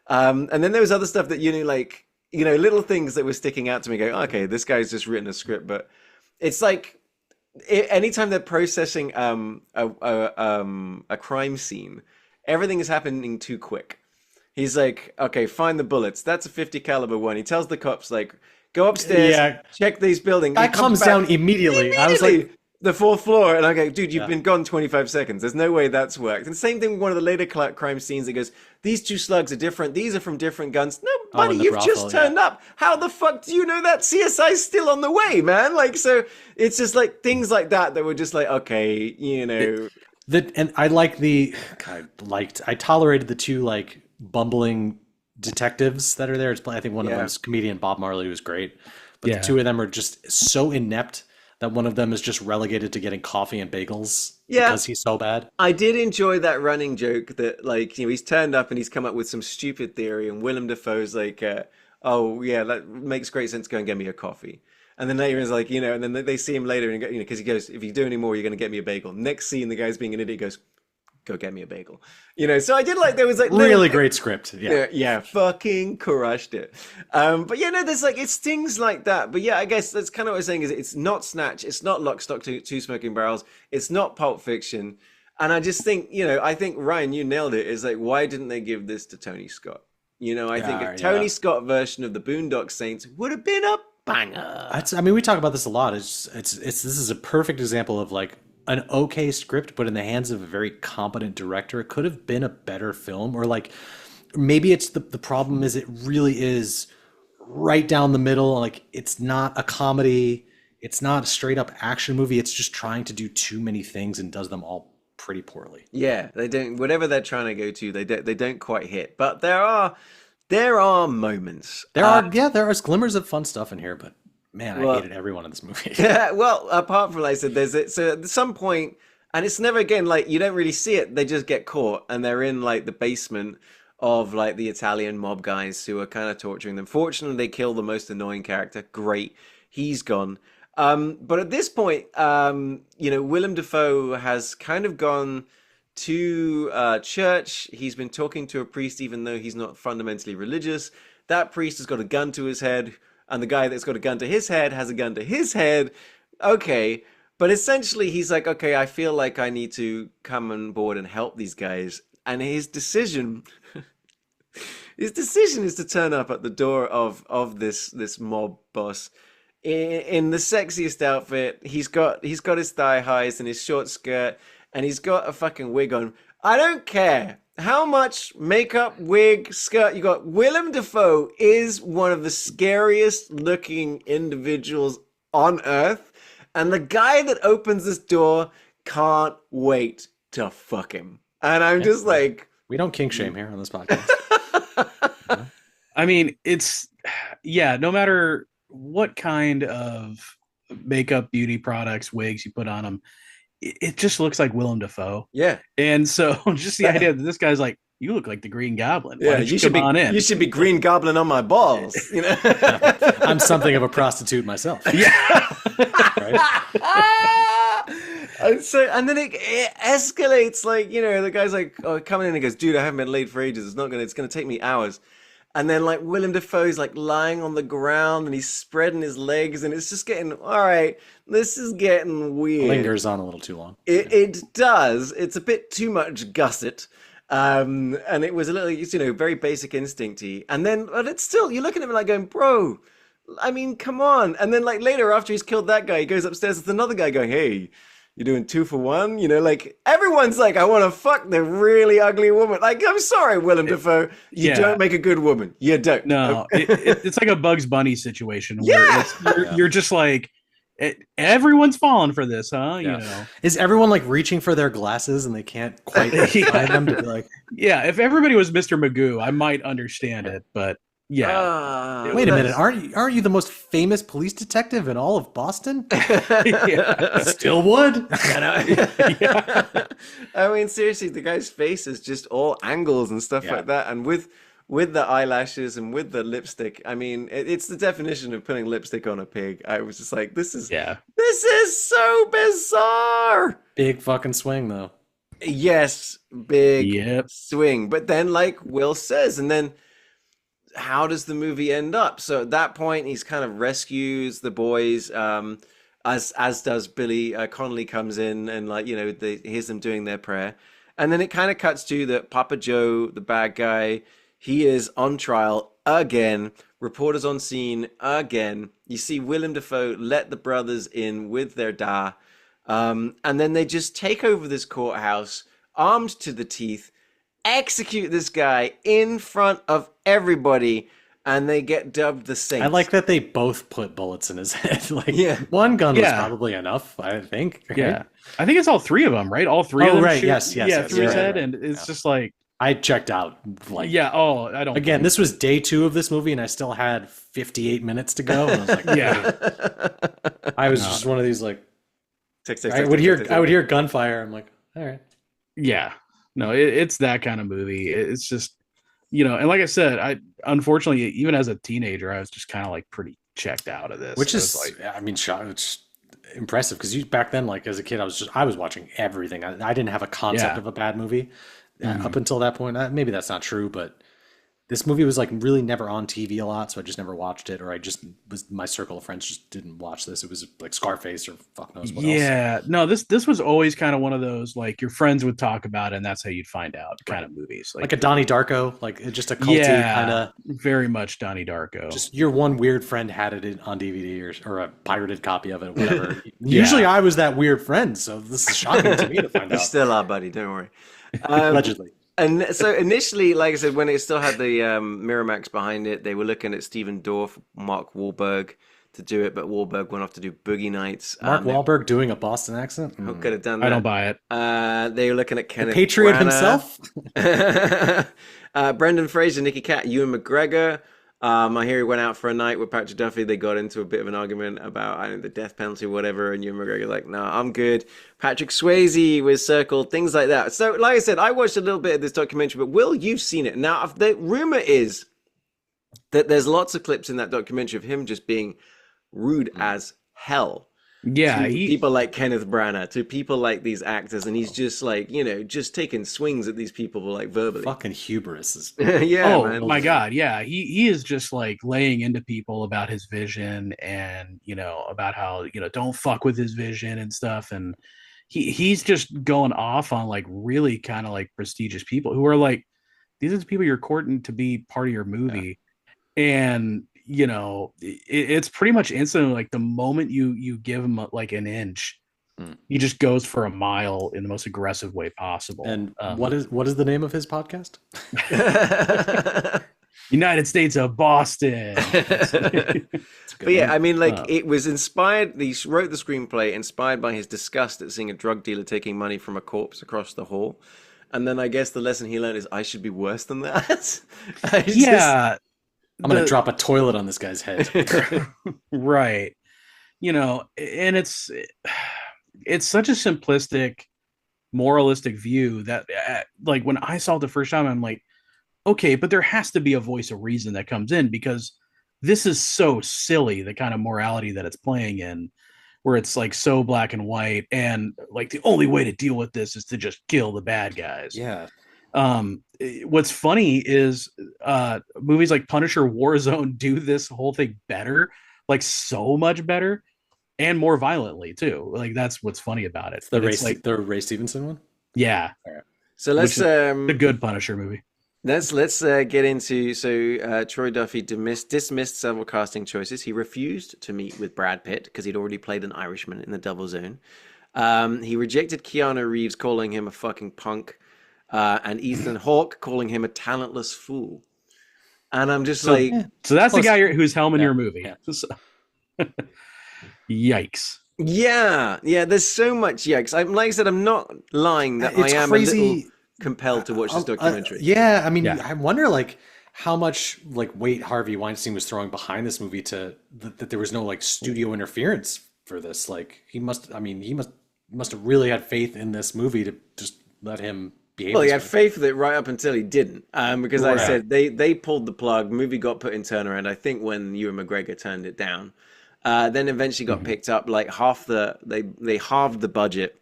And then there was other stuff that, little things that were sticking out to me, going, okay, this guy's just written a script, but it's like, anytime they're processing a crime scene, everything is happening too quick. He's like, okay, find the bullets. That's a 50 caliber one. He tells the cops, like, go upstairs, check these buildings. That comes down immediately. I was like, the 4th floor, and I go, dude, you've been gone 25 seconds. There's no way that's worked. And same thing with one of the later crime scenes that goes, these 2 slugs are different. These are from different guns. No, buddy, you've just turned up. How the fuck do you know that CSI's still on the way, man? Like, so it's just like things like that were just like, okay, and I tolerated the 2 like bumbling detectives that are there. I think one of them is comedian Bob Marley, who's great. But the two of them are just so inept that one of them is just relegated to getting coffee and bagels because he's so bad. I did enjoy that running joke that, like, he's turned up and he's come up with some stupid theory, and Willem Dafoe's like, oh, yeah, that makes great sense. Go and get me a coffee. And then later he's like, and then they see him later, and because he goes, if you do any more, you're going to get me a bagel. Next scene, the guy's being an idiot, goes, go get me a bagel. So I did like, there was like really great script. Yeah, fucking crushed it. But there's like, it's things like that. But yeah, I guess that's kind of what I'm saying, is it's not Snatch, it's not Lock, Stock, Two Smoking Barrels, it's not Pulp Fiction. And I just think, I think, Ryan, you nailed it. Is like, why didn't they give this to Tony Scott? I think a Tony Scott version of the Boondock Saints would have been a banger. We talk about this a lot. This is a perfect example of like an okay script, but in the hands of a very competent director, it could have been a better film. Or like, maybe it's the problem is it really is right down the middle. Like, it's not a comedy, it's not a straight up action movie. It's just trying to do too many things and does them all pretty poorly. Yeah, they don't. Whatever they're trying to go to, they don't quite hit. But there are moments. There are glimmers of fun stuff in here, but man, I hated everyone in this movie. Yeah, well, apart from, like I said, so at some point, and it's never again, like, you don't really see it, they just get caught, and they're in, like, the basement of, like, the Italian mob guys who are kind of torturing them. Fortunately, they kill the most annoying character. Great. He's gone. But at this point, Willem Dafoe has kind of gone to church. He's been talking to a priest, even though he's not fundamentally religious. That priest has got a gun to his head, and the guy that's got a gun to his head has a gun to his head. Okay, but essentially he's like, okay, I feel like I need to come on board and help these guys. And his decision is to turn up at the door of this mob boss in the sexiest outfit. He's got his thigh highs and his short skirt, and he's got a fucking wig on. I don't care how much makeup, wig, skirt you got. Willem Dafoe is one of the scariest looking individuals on earth. And the guy that opens this door can't wait to fuck him. And I'm just like... We don't kink shame here on this podcast. I mean, no matter what kind of makeup, beauty products, wigs you put on him, it just looks like Willem Dafoe. Yeah. And so just the idea that this guy's like, you look like the Green Goblin. Yeah, you should be Green Goblin on my balls. I'm something of a prostitute myself. Yeah. And then it escalates, like, the guy's like, coming in and goes, dude, I haven't been laid for ages. It's gonna take me hours. And then, like, Willem Dafoe's like lying on the ground and he's spreading his legs, and it's just getting, all right, this is getting weird. Lingers on a little too long. It does. It's a bit too much gusset. And it was a little, very Basic Instinct-y. And then, but it's still, you're looking at him like going, bro, I mean, come on. And then, like, later after he's killed that guy, he goes upstairs with another guy going, hey, you're doing 2 for 1? Like, everyone's like, I want to fuck the really ugly woman. Like, I'm sorry, Willem Dafoe. You don't make a good woman. You don't. No, it's like a Bugs Bunny situation where you're just like, everyone's falling for this, huh? Yeah. Is everyone like reaching for their glasses and they can't quite find them to be like... Yeah, if everybody was Mr. Magoo, I might understand it, but yeah. Wait a minute, aren't you the most famous police detective in all of Boston? Still would. Yeah. I mean, seriously, the guy's face is just all angles and stuff like that, and with the eyelashes and with the lipstick. I mean, it's the definition of putting lipstick on a pig. I was just like, this is so bizarre. Big fucking swing, though. Yes, big swing. But then, like Will says, and then how does the movie end up? So at that point, he's kind of rescues the boys, as does Billy Connolly comes in and, like, hears them doing their prayer. And then it kind of cuts to that Papa Joe, the bad guy, he is on trial again. Reporters on scene again. You see Willem Dafoe let the brothers in with their da. And then they just take over this courthouse, armed to the teeth, execute this guy in front of everybody, and they get dubbed the Saints. I like that they both put bullets in his head. One gun was probably enough, I think. Right? Yeah. I think it's all 3 of them, right? All 3 of them. Right. Shoot, yes. through his head. And it's just like, I checked out. Like, Yeah. Oh, I don't. again, this was day 2 of this movie, and I still had 58 minutes to go. And I was like, Yeah. I was just one of these like. Tick, tick, I tick, would tick, hear tick, tick, I would tick. hear gunfire. I'm like, all right. Yeah. No, it's that kind of movie. It's just, and like I said, I unfortunately, even as a teenager, I was just kind of like pretty checked out of this. Which I is, was like, I mean, it's impressive because you back then, like as a kid, I was watching everything. I didn't have a concept Yeah. of a bad movie Mhm. up until that point. Maybe that's not true, but this movie was like really never on TV a lot, so I just never watched it, or my circle of friends just didn't watch this. It was like Scarface or fuck knows what else. Yeah, no, this was always kind of one of those like your friends would talk about it and that's how you'd find out kind of movies. Like a Donnie Darko, like just a culty kind of. very much Donnie Darko. Just your one weird friend had it on DVD or a pirated copy of it, whatever. Yeah. Usually I was that weird friend, so this is shocking to me to find You out. still are, buddy. Don't worry. Allegedly. And so initially, like I said, when it still had the Miramax behind it, they were looking at Stephen Dorff, Mark Wahlberg to do it, but Wahlberg went off to do Boogie Nights. Mark Wahlberg doing a Boston accent? Who could have done that? I don't buy it. They were looking at Kenneth Patriot Branagh. himself? Brendan Fraser, Nicky Cat, Ewan McGregor. I hear he went out for a night with Patrick Duffy. They got into a bit of an argument about the death penalty or whatever, and Ewan McGregor like, no, I'm good. Patrick Swayze was circled, things like that. So, like I said, I watched a little bit of this documentary, but Will, you've seen it. Now, the rumor is that there's lots of clips in that documentary of him just being rude as hell. Yeah, To people like Kenneth Branagh, to people like these actors, and he's just like, just taking swings at these people like verbally. Fucking hubris is. Yeah, oh man. my god, yeah, he is just like laying into people about his vision and about how don't fuck with his vision and stuff, and he's just going off on like really kind of like prestigious people who are like, these are the people you're courting to be part of your movie. And it's pretty much instantly like the moment you give him like an inch, he just goes for a mile in the most aggressive way possible. And what is the name of his podcast? United States of Boston. But yeah, I mean, like, it was inspired. He wrote the screenplay inspired by his disgust at seeing a drug dealer taking money from a corpse across the hall. And then I guess the lesson he learned is I should be worse than that. I'm going to drop a toilet on this guy's head. Right. And it's such a simplistic, moralistic view that like when I saw it the first time, I'm like, okay, but there has to be a voice of reason that comes in because this is so silly, the kind of morality that it's playing in, where it's like so black and white. And like the only way to deal with this is to just kill the bad guys. Yeah. What's funny is movies like Punisher, Warzone do this whole thing better, like so much better and more violently too. Like that's what's funny about it. The Ray Stevenson one? Yeah. So let's the good Punisher movie. Let's get into Troy Duffy dismissed several casting choices. He refused to meet with Brad Pitt because he'd already played an Irishman in The Double Zone. He rejected Keanu Reeves, calling him a fucking punk. And Ethan Hawke calling him a talentless fool. And I'm just so that's the guy who's helming your movie. Yeah. Yikes. Yeah, there's so much yikes. Like I said, I'm not lying that I am crazy. A little compelled to watch this documentary. Yeah, I mean, I wonder like how much like weight Harvey Weinstein was throwing behind this movie that there was no like studio interference for this. Like he must have really had faith in this movie to just let him behave. Well, he had faith with it right up until he didn't, because Right. I said they pulled the plug. Movie got put in turnaround. I think when Ewan McGregor turned it down, then eventually got picked up. Like they halved the budget.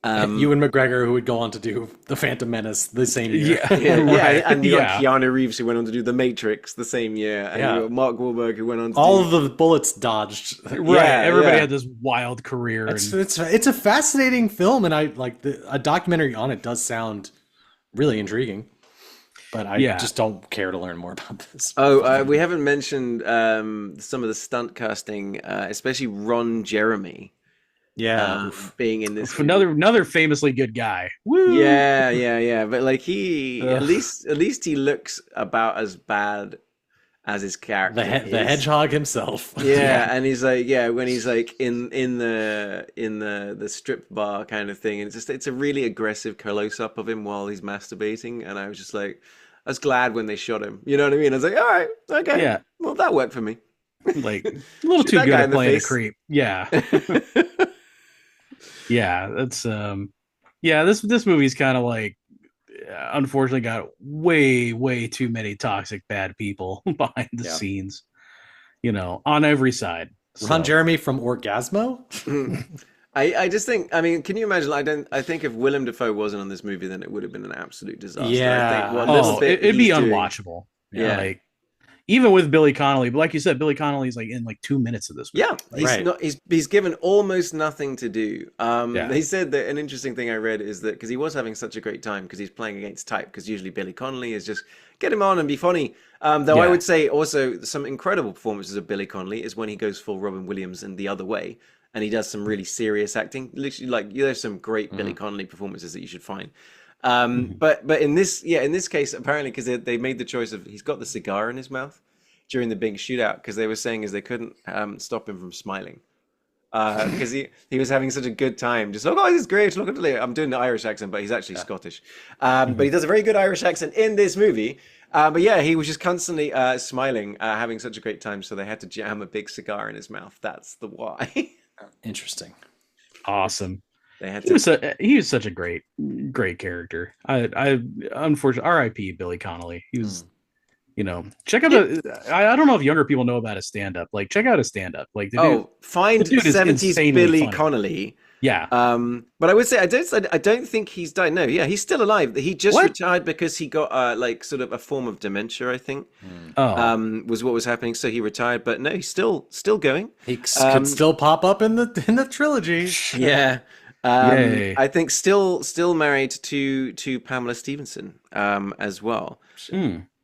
Ewan McGregor, who would go on to do The Phantom Menace the same year. And you got Keanu Reeves, who went on to do The Matrix the same year, and you got Mark Wahlberg, who went on to all of the bullets dodged. Everybody had this wild career. It's a fascinating film, and I like a documentary on it does sound really intriguing. But I just don't care to learn more about this. We haven't mentioned some of the stunt casting, especially Ron Jeremy. Being in this another famously good guy. Woo! Yeah. But like he at least he looks about as bad as his character. The hedgehog himself. Yeah, and he's like, when he's like in the strip bar kind of thing, and it's a really aggressive close up of him while he's masturbating, and I was just like, I was glad when they shot him. You know what I mean? I was like, all right, okay, Yeah. well that worked for me. Like a little Shoot too that good guy at in the playing a face. creep. Yeah. Yeah, that's yeah, this movie's kind of like unfortunately got way too many toxic bad people behind the scenes, you know, on every side. Ron Jeremy from Orgasmo. I just think, I mean, can you imagine? I think if Willem Dafoe wasn't on this movie, then it would have been an absolute disaster. Yeah. I think what little bit it'd be he's doing- unwatchable. Yeah. Like even with Billy Connolly, but like you said, Billy Connolly's like in like 2 minutes of this movie. Yeah, he's given almost nothing to do. Yeah. They said that an interesting thing I read is that because he was having such a great time because he's playing against type, because usually Billy Connolly is just get him on and be funny. Though I would say also some incredible performances of Billy Connolly is when he goes full Robin Williams and the other way, and he does some really serious acting. Literally, like there's some great Billy Connolly performances that you should find. But in this case, apparently because they made the choice of he's got the cigar in his mouth during the big shootout, because they were saying is they couldn't stop him from smiling because he was having such a good time. Just like, oh, this is great. Look at the, I'm doing the Irish accent, but he's actually Scottish. But he does a very good Irish accent in this movie. But yeah, he was just constantly smiling, having such a great time. So they had to jam a big cigar in his mouth. That's the why. Interesting. Awesome. They had He was such a great character. I unfortunately R.I.P. Billy Connolly. He was, you know, check out I don't know if younger people know about his stand up. Like check out his stand up. Like find the dude is 70s insanely Billy funny. Connolly. Yeah. But I would say I don't think he's died. No, yeah, he's still alive. He just retired because he got like sort of a form of dementia, I think. Was what was happening. So he retired, but no, he's still going. He could still pop up in the trilogy. Yeah. Yay. I think still married to Pamela Stevenson as well.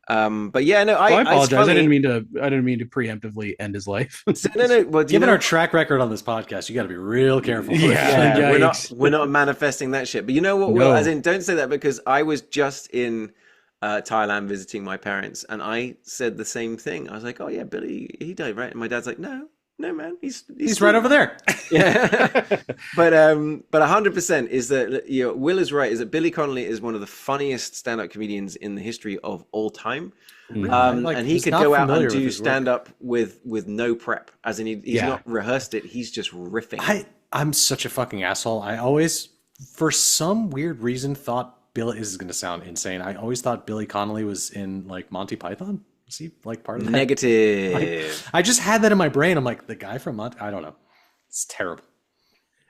But yeah, no, I apologize. I didn't mean to preemptively end his life. No. Well, given our track record on this podcast, you got to be real careful. Yeah, we're not manifesting that shit. But you know what? No. Will, as in, don't say that, because I was just in Thailand visiting my parents, and I said the same thing. I was like, "Oh yeah, Billy, he died, right?" And my dad's like, "No, man, he's right over there." Yeah, but 100% is that Will is right. Is that Billy Connolly is one of the funniest stand-up comedians in the history of all time. And he could go out and do stand-up with no prep, as in he's not rehearsed it. He's just riffing. I'm such a fucking asshole. I always, for some weird reason, thought Billy. This is going to sound insane. I always thought Billy Connolly was in like Monty Python. Was he like part of that? Negative. I just had that in my brain. I'm like, the guy from Monty. I don't know. It's terrible.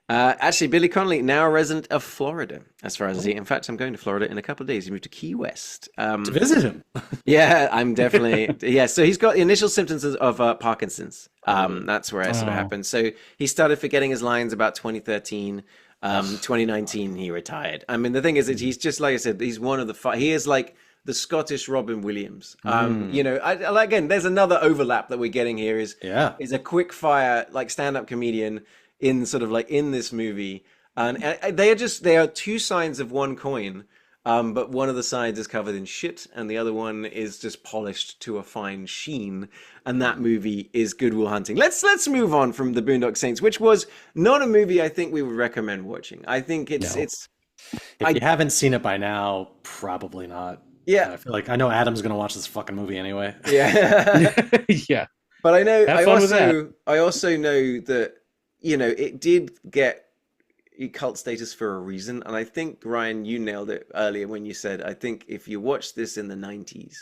Actually, Billy Connolly, now a resident of Florida, as far as I see. In fact, I'm going to Florida in a couple of days. He moved to Key West. To visit him. Yeah, I'm definitely... Yeah, so he's got the initial symptoms of Parkinson's. That's where it sort of happened. So he started forgetting his lines about 2013. 2019, he retired. I mean, the thing is that he's just, like I said, he's one of the... He is like the Scottish Robin Williams. You know, again, there's another overlap that we're getting here is a quick fire, like stand-up comedian in sort of like in this movie. And they are two sides of one coin. But one of the sides is covered in shit and the other one is just polished to a fine sheen. And that movie is Good Will Hunting. Let's move on from the Boondock Saints, which was not a movie I think we would recommend watching. I think it's if you haven't seen it by now, probably not. Yeah. I feel like I know Adam's going to watch this fucking movie anyway. Yeah. Yeah. But I know Have fun with that. I also know that, you know, it did get cult status for a reason. And I think, Ryan, you nailed it earlier when you said, I think if you watched this in the 90s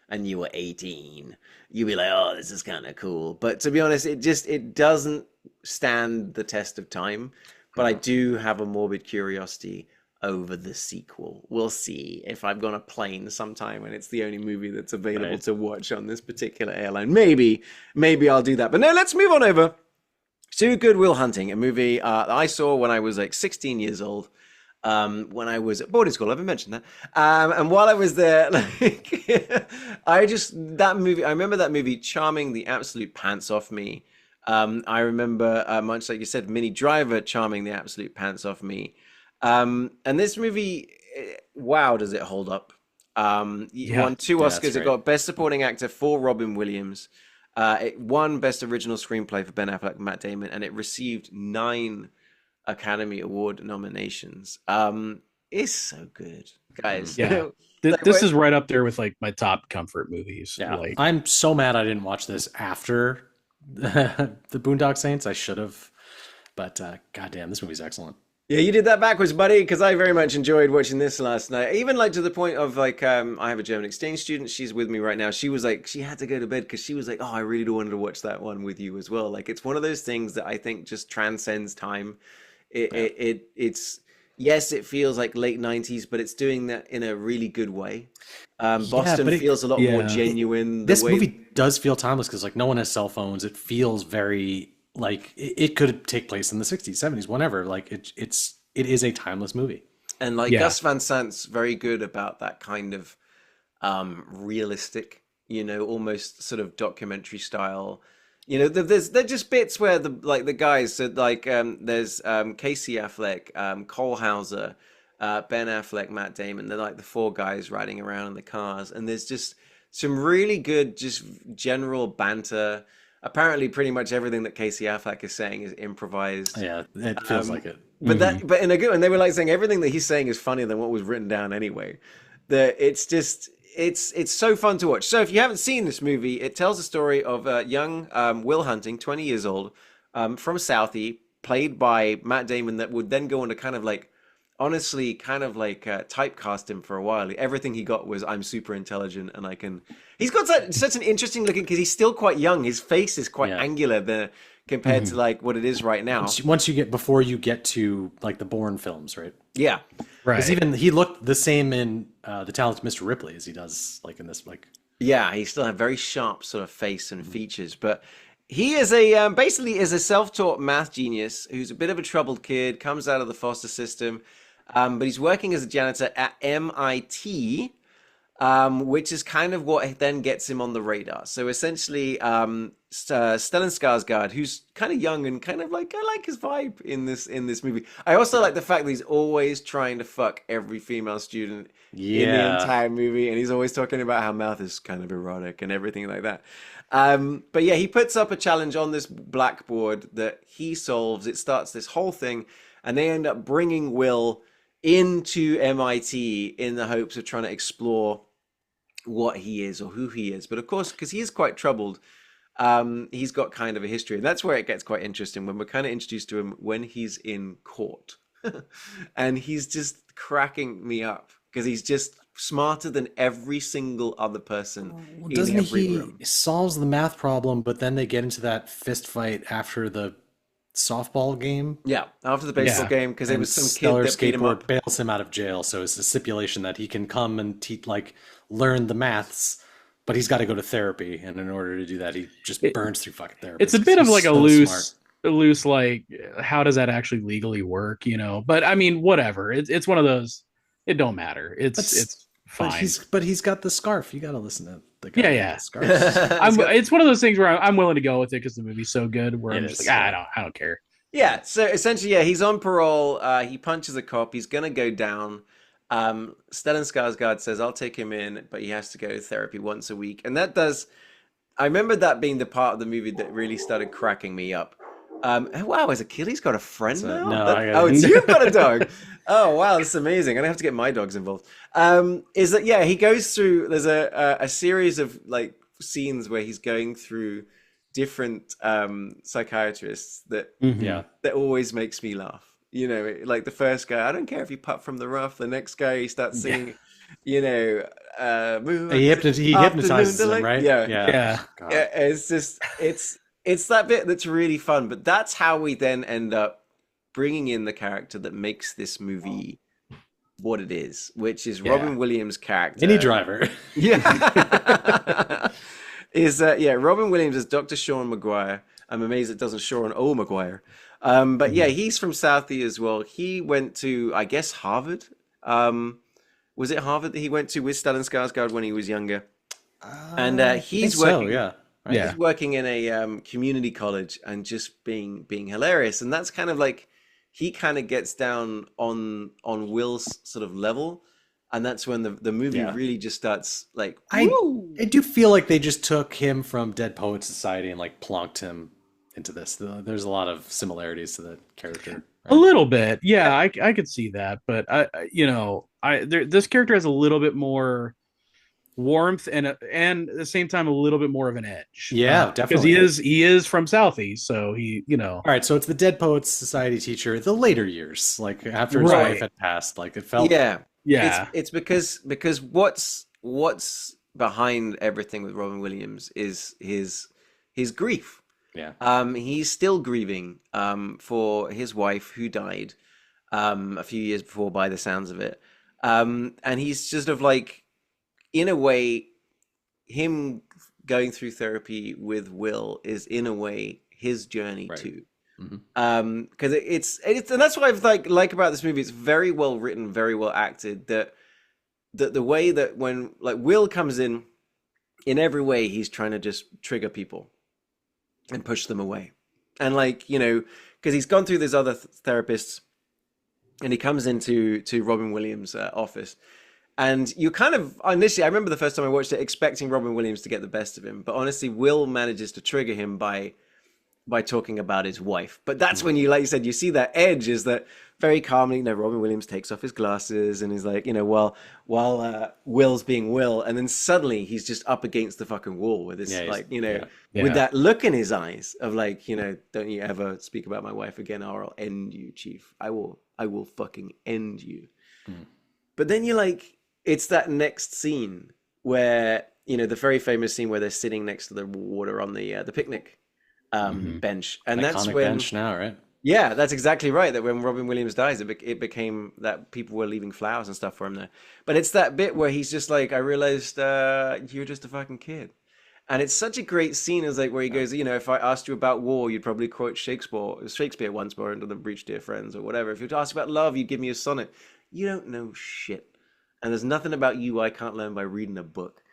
and you were 18, you'd be like, oh, this is kind of cool. But to be honest, it doesn't stand the test of time. But I do have a morbid curiosity over the sequel. We'll see if I'm on a plane sometime and it's the only movie that's available to watch on this particular airline. Maybe I'll do that. But no, let's move on over to Good Will Hunting, a movie that I saw when I was like 16 years old, when I was at boarding school. I haven't mentioned that. And while I was there, like, I remember that movie charming the absolute pants off me. I remember, much like you said, Minnie Driver charming the absolute pants off me. And this movie, wow, does it hold up? It Yeah. won 2 Yeah, that's Oscars. It great. got Best Supporting Actor for Robin Williams. It won Best Original Screenplay for Ben Affleck and Matt Damon, and it received 9 Academy Award nominations. It's so good, guys. Yeah. Like, This is right up there with like my top comfort movies. Yeah, Like, I'm so mad I didn't watch this after the Boondock Saints. I should have, but goddamn, this movie's excellent. yeah, you did that backwards, buddy, because I very much enjoyed watching this last night. Even like to the point of like, I have a German exchange student. She's with me right now. She was like, she had to go to bed because she was like, oh, I really wanted to watch that one with you as well. Like, it's one of those things that I think just transcends time. It's yes, it feels like late 90s, but it's doing that in a really good way. Boston but it- feels a lot more yeah. genuine. This movie does feel timeless because like no one has cell phones. It feels very like it could take place in the 60s, 70s, whenever. Like it is a timeless movie. And like Yeah. Gus Van Sant's very good about that kind of realistic, almost sort of documentary style. There's just bits where the guys, so like there's Casey Affleck, Cole Hauser, Ben Affleck, Matt Damon. They're like the 4 guys riding around in the cars, and there's just some really good just general banter. Apparently, pretty much everything that Casey Affleck is saying is improvised. Yeah, it feels like it. But in a good, and they were like saying everything that he's saying is funnier than what was written down anyway. It's just it's so fun to watch. So if you haven't seen this movie, it tells the story of young Will Hunting, 20 years old, from Southie, played by Matt Damon, that would then go on to kind of like, honestly, kind of like typecast him for a while. Everything he got was, I'm super intelligent and I can. He's got such an interesting looking, because he's still quite young. His face is quite angular compared to like what it is right now. Before you get to like the Bourne films, right? Yeah. right. Because even he looked the same in The Talented Mr. Ripley as he does like in this. Like, Yeah, he still had very sharp sort of face and features, but he is basically is a self-taught math genius who's a bit of a troubled kid, comes out of the foster system, but he's working as a janitor at MIT, which is kind of what then gets him on the radar. So essentially, Stellan Skarsgård, who's kind of young and kind of like, I like his vibe in this movie. I also like the fact that he's always trying to fuck every female student in the entire movie, and he's always talking about how math is kind of erotic and everything like that. But yeah, he puts up a challenge on this blackboard that he solves. It starts this whole thing, and they end up bringing Will into MIT in the hopes of trying to explore what he is or who he is. But of course, because he is quite troubled, he's got kind of a history. And that's where it gets quite interesting, when we're kind of introduced to him when he's in court. And he's just cracking me up because he's just smarter than every single other person in every room. solves the math problem, but then they get into that fist fight after the softball game? Yeah, after the baseball game, because there was some Stellar kid that beat him Skateboard up. bails him out of jail, so it's a stipulation that he can come and learn the maths, but he's got to go to therapy, and in order to do that, he just burns through fucking therapy. It's a bit of like a loose like, how does that actually legally work, but I mean, whatever, it's one of those, it don't matter, it's fine. But he's got the scarf. You got to listen to the guy. Yeah. With the scarf. It's one of those things where I'm willing to go with it because the movie's so good, where It I'm just is, like, yeah. I don't care. Yeah, so essentially, yeah, he's on parole. He punches a cop. He's gonna go down. Stellan Skarsgård says, "I'll take him in," but he has to go to therapy once a week, and that does. I remember that being the part of the movie that really started cracking me up. Wow, has Achilles got a friend now? No, You've got a dog. Oh wow, that's amazing. I'm gonna have to get my dogs involved. Is that yeah? He goes through. There's a series of like scenes where he's going through different psychiatrists that that always makes me laugh. Like the first guy, I don't care if you putt from the rough. The next guy, he starts singing, He hypnotizes him, right? Yeah. God. Yeah, it's just it's that bit that's really fun. But that's how we then end up bringing in the character that makes this movie what it is, which is Robin Williams' character, Any driver. Yeah. Robin Williams is Dr. Sean Maguire. I'm amazed it doesn't Sean O. Maguire. But yeah, he's from Southie as well. He went to, I guess, Harvard. Was it Harvard that he went to with Stellan Skarsgård when he was younger? And he's working. He's working in a community college and just being hilarious. And that's kind of like, he kind of gets down on Will's sort of level. and that's when the movie Yeah. really just starts like. I woo! do feel like they just took him from Dead Poets Society and like plonked him into this. There's a lot of similarities to the character. A little bit, yeah, I could see that, but this character has a little bit more warmth and at the same time a little bit more of an edge. Yeah, because definitely. he is from Southeast, so All right, so it's the Dead Poets Society teacher, the later years, like after his Right. wife had passed. Like it felt. yeah, It's because what's behind everything with Robin Williams is his grief. Yeah. He's still grieving for his wife who died a few years before, by the sounds of it. And he's just of like, in a way, him going through therapy with Will is in a way his journey Right. too. Mm-hmm. Because it's and that's what I've like about this movie. It's very well written, very well acted. That the way that when like Will comes in every way, he's trying to just trigger people and push them away. And like, because he's gone through these other therapists, and he comes into Robin Williams' office. And you kind of initially, I remember the first time I watched it, expecting Robin Williams to get the best of him. But honestly, Will manages to trigger him by talking about his wife. But that's when you, like you said, you see that edge is that very calmly, Robin Williams takes off his glasses and he's like, while Will's being Will, and then suddenly he's just up against the fucking wall with this, with that look in his eyes of like, don't you ever speak about my wife again, or I'll end you, Chief. I will fucking end you. But then you're like, it's that next scene where, the very famous scene where they're sitting next to the water on the picnic bench. And that's when bench now, right? Yeah, that's exactly right. That when Robin Williams dies, it became that people were leaving flowers and stuff for him there. But it's that bit where he's just like, I realized you're just a fucking kid. And it's such a great scene, as like where he goes, if I asked you about war, you'd probably quote Shakespeare once more under the breach, dear friends, or whatever. If you'd ask about love, you'd give me a sonnet. You don't know shit. And there's nothing about you I can't learn by reading a book.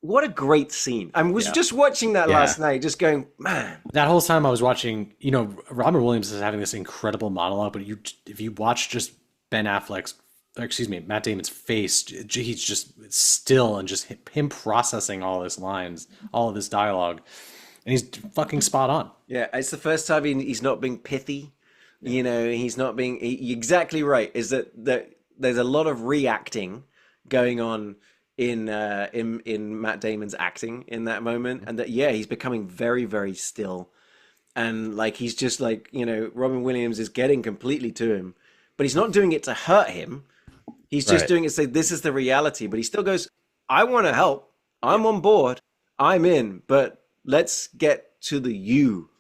What a great scene. I was just watching that last night, just going, man. That whole time I was watching, Robin Williams is having this incredible monologue, but if you watch just Matt Damon's face, he's just still and just him processing all his lines, all of this dialogue, and he's fucking spot on. Yeah, it's the first time he's not being pithy. He's not being exactly right. Is that there's a lot of reacting going on in Matt Damon's acting in that moment, and that he's becoming very, very still, and like he's just like Robin Williams is getting completely to him, but he's not doing it to hurt him. He's just doing it to say this is the reality, but he still goes, I want to help. I'm on board. I'm in, but let's get to the you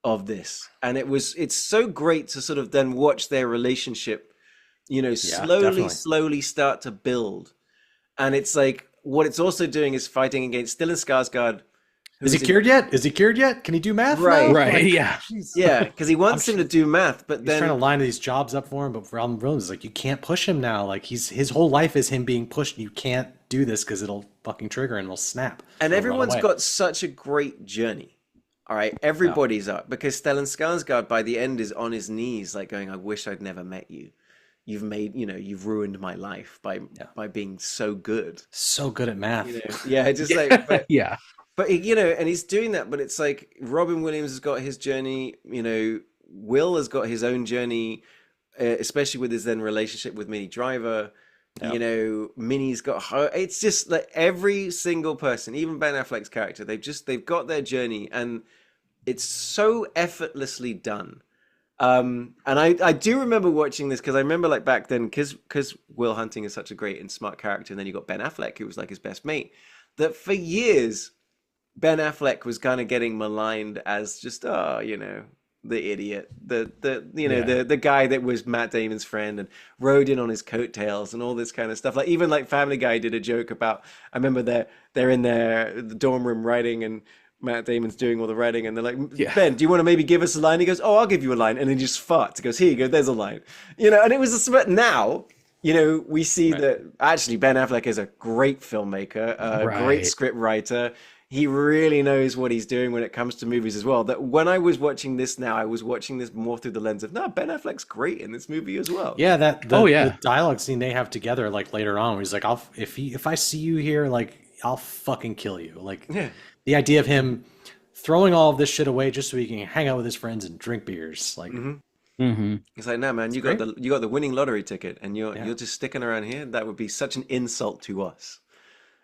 of this. And it's so great to sort of then watch their relationship, slowly start to build. And it's like, what it's also doing is fighting against Stellan Skarsgård. Is he cured yet? Can he do math? Right. now? right, Like, yeah. Yeah, because he wants him to do math, but He's then trying to line these jobs up for him, but Robin Williams is like, you can't push him now. Like his whole life is him being pushed. You can't do this because it'll fucking trigger and it'll snap. and He'll everyone's run away. got such a great journey. All right, everybody's up, because Stellan Skarsgård by the end is on his knees, like going, I wish I'd never met you. You've made, you've ruined my life by being so good. So good at math. Yeah, just like, but, Yeah. But and he's doing that, but it's like Robin Williams has got his journey, Will has got his own journey, especially with his then relationship with Minnie Driver. Minnie's got her. It's just like every single person, even Ben Affleck's character, they've got their journey, and it's so effortlessly done. And I do remember watching this because I remember like back then, because Will Hunting is such a great and smart character, and then you got Ben Affleck, who was like his best mate, that for years Ben Affleck was kind of getting maligned as just the idiot, the guy that was Matt Damon's friend and rode in on his coattails and all this kind of stuff. Like even like Family Guy did a joke about, I remember they're in the dorm room writing, and Matt Damon's doing all the writing, and they're like, Ben, do you want to maybe give us a line? He goes, oh, I'll give you a line. And then he just farts. He goes, here you go, there's a line. And it was but now, we see that actually Ben Affleck is a great filmmaker, a great script writer. he really knows what he's doing when it comes to movies as well. That when I was watching this now, I was watching this more through the lens of, no, Ben Affleck's great in this movie as well. Yeah, the dialogue scene they have together, like later on, where he's like, if I see you here, like I'll fucking kill you. Like the idea of him throwing all of this shit away just so he can hang out with his friends and drink beers, like. He's like, no, man, you got the winning lottery ticket, and you're just sticking around here. That would be such an insult to us.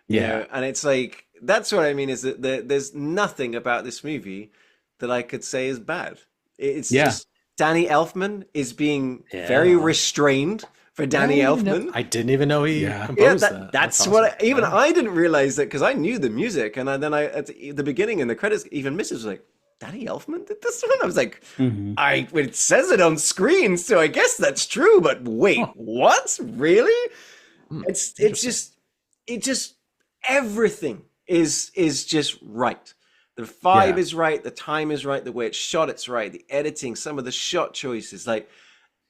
You know? And it's like, that's what I mean, is that there's nothing about this movie that I could say is bad. It's just Danny Elfman is being very restrained for Danny Elfman. I didn't even know he composed that. That's awesome. what I didn't realize that, because I knew the music, and then I at the beginning in the credits, even Mrs. was like, Danny Elfman did this one? I was like, it says it on screen, so I guess that's true, but wait, what? Really? It's just everything is just right. The vibe is right, the time is right, the way it's shot, it's right, the editing, some of the shot choices, like,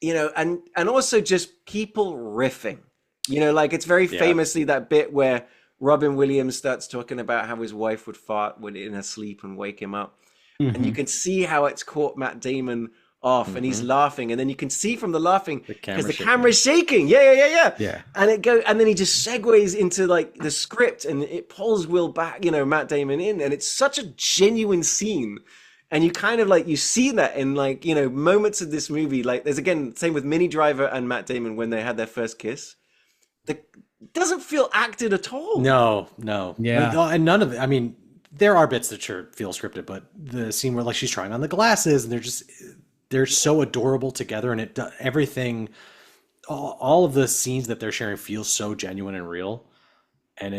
you know, and also just people riffing. You know, like it's very famously that bit where Robin Williams starts talking about how his wife would fart when in her sleep and wake him up. And you can see how it's caught Matt Damon off, and he's laughing, and then you can see from the laughing because the camera's shaking. Yeah. And then he just segues into like the script, and it pulls Will back, you know, Matt Damon in, and it's such a genuine scene. And you kind of like, you see that in like, you know, moments of this movie. Like there's again, same with Minnie Driver and Matt Damon when they had their first kiss. It doesn't feel acted at all. No. Yeah. And none of it, I mean, there are bits that sure feel scripted, but the scene where like she's trying on the glasses and they're so adorable together, and everything, all of the scenes that they're sharing feels so genuine and real. And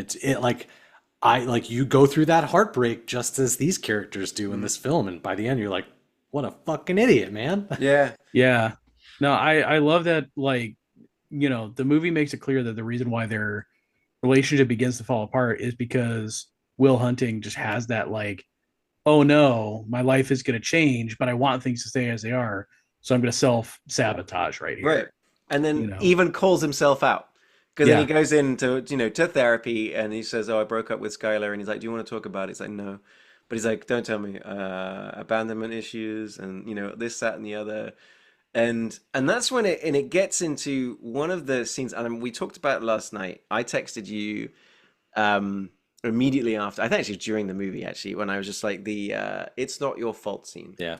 you go through that heartbreak just as these characters do in this film. And by the end, you're like, what a fucking idiot, man. Yeah. No, I love that. Like, you know, the movie makes it clear that the reason why their relationship begins to fall apart is because Will Hunting just has that like, oh no, my life is going to change, but I want things to stay as they are, so I'm going to self-sabotage right here. Right. And then even calls himself out. Because then he goes into, to therapy, and he says, oh, I broke up with Skylar, and he's like, do you want to talk about it? He's like, no. But he's like, don't tell me. Abandonment issues, and, this, that, and the other. And that's when it gets into one of the scenes, and we talked about it last night. I texted you immediately after, I think actually during the movie, actually, when I was just like it's not your fault scene. Yeah.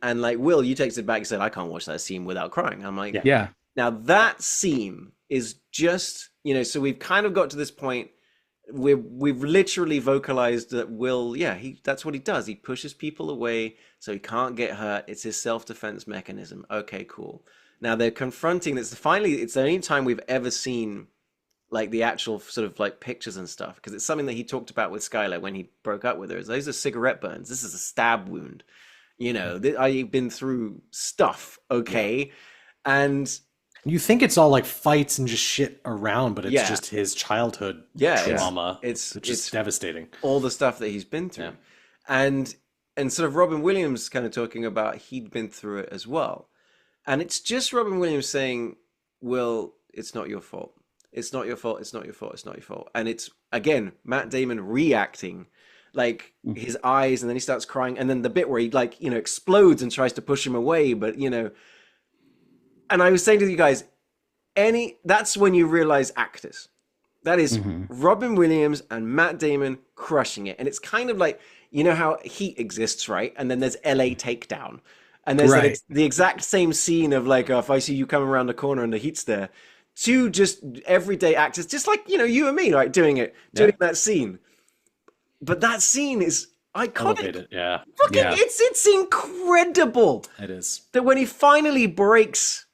And like, Will, you texted back and said, I can't watch that scene without crying. I'm like, yeah. Now that scene is just, so we've kind of got to this point where we've literally vocalized that Will, that's what he does. He pushes people away so he can't get hurt. It's his self-defense mechanism. Okay, cool. Now they're confronting this. Finally, it's the only time we've ever seen like the actual sort of like pictures and stuff, because it's something that he talked about with Skylar when he broke up with her. Those are cigarette burns. This is a stab wound. I've been through stuff. Okay. And you think it's all like fights and just shit around, but it's just his childhood trauma. It's just devastating. All the stuff that he's been through. And sort of Robin Williams kind of talking about he'd been through it as well. And it's just Robin Williams saying, Will, it's not your fault. It's not your fault. It's not your fault. It's not your fault. And it's, again, Matt Damon reacting, like his eyes, and then he starts crying. And then the bit where he like, explodes and tries to push him away. But, and I was saying to you guys, that's when you realize actors. That is Robin Williams and Matt Damon crushing it. And it's kind of like, how Heat exists, right? And then there's LA Takedown. And there's the exact same scene of like, if I see you coming around the corner and the Heat's there. Two just everyday actors, just like, you and me, right? Doing that scene. But that scene is iconic. Elevated, yeah. It's incredible. It is. That when he finally breaks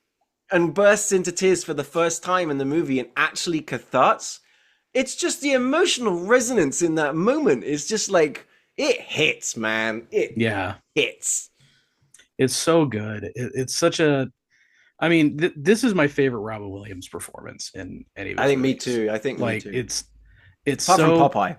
and bursts into tears for the first time in the movie and actually catharts, it's just the emotional resonance in that moment is just like, it hits, man. It hits. It's so good. It's such a... I mean, this is my favorite Robin Williams performance in any of his movies. Me too. I think like me too. It's apart so from Popeye.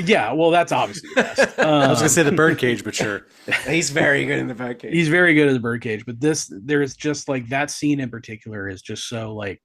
Yeah, well, that's obviously the best. I was gonna say the Birdcage, but sure. He's very good in the Birdcage. He's very good at the Birdcage, but there's just like that scene in particular is just so like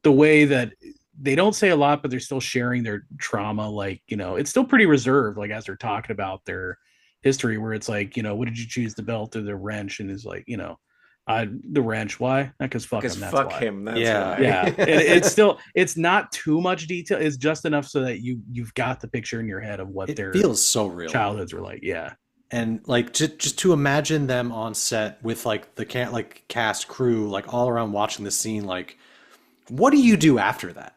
the way that they don't say a lot, but they're still sharing their trauma. Like, it's still pretty reserved, like as they're talking about their history, where it's like, what did you choose, the belt or the wrench? And it's like, the wrench. Why? Because fuck him. That's fuck why. him. That's Yeah. why. Yeah. It's still, it's not too much detail. It's just enough so that you've got the picture in your head of what It their feels so real. childhoods were like. Yeah. And like just to imagine them on set with like the cast crew like all around watching the scene, like what do you do after that?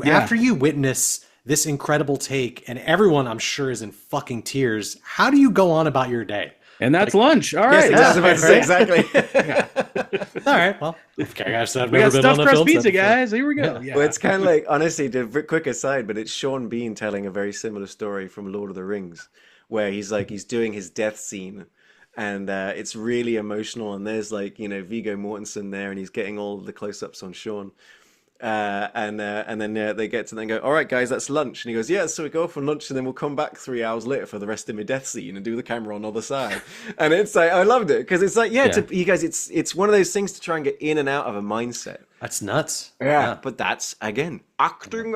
After you witness this incredible take and everyone I'm sure is in fucking tears, how do you go on about your day? And that's lunch. All right. Exactly. All right. Well, okay, guys, I've We never got been stuffed on a crust film pizza, set before. guys. Here we go. Yeah. Well, it's kind of like, honestly, a quick aside, but it's Sean Bean telling a very similar story from Lord of the Rings, where he's doing his death scene, and it's really emotional. And there's like, Viggo Mortensen there, and he's getting all the close-ups on Sean. And then they get to then go, all right, guys, that's lunch. And he goes, yeah, so we go off on lunch, and then we'll come back 3 hours later for the rest of my death scene and do the camera on the other side. And it's like, I loved it because it's like, you guys, it's one of those things to try and get in and out of a mindset. That's nuts. Yeah, but that's again acting.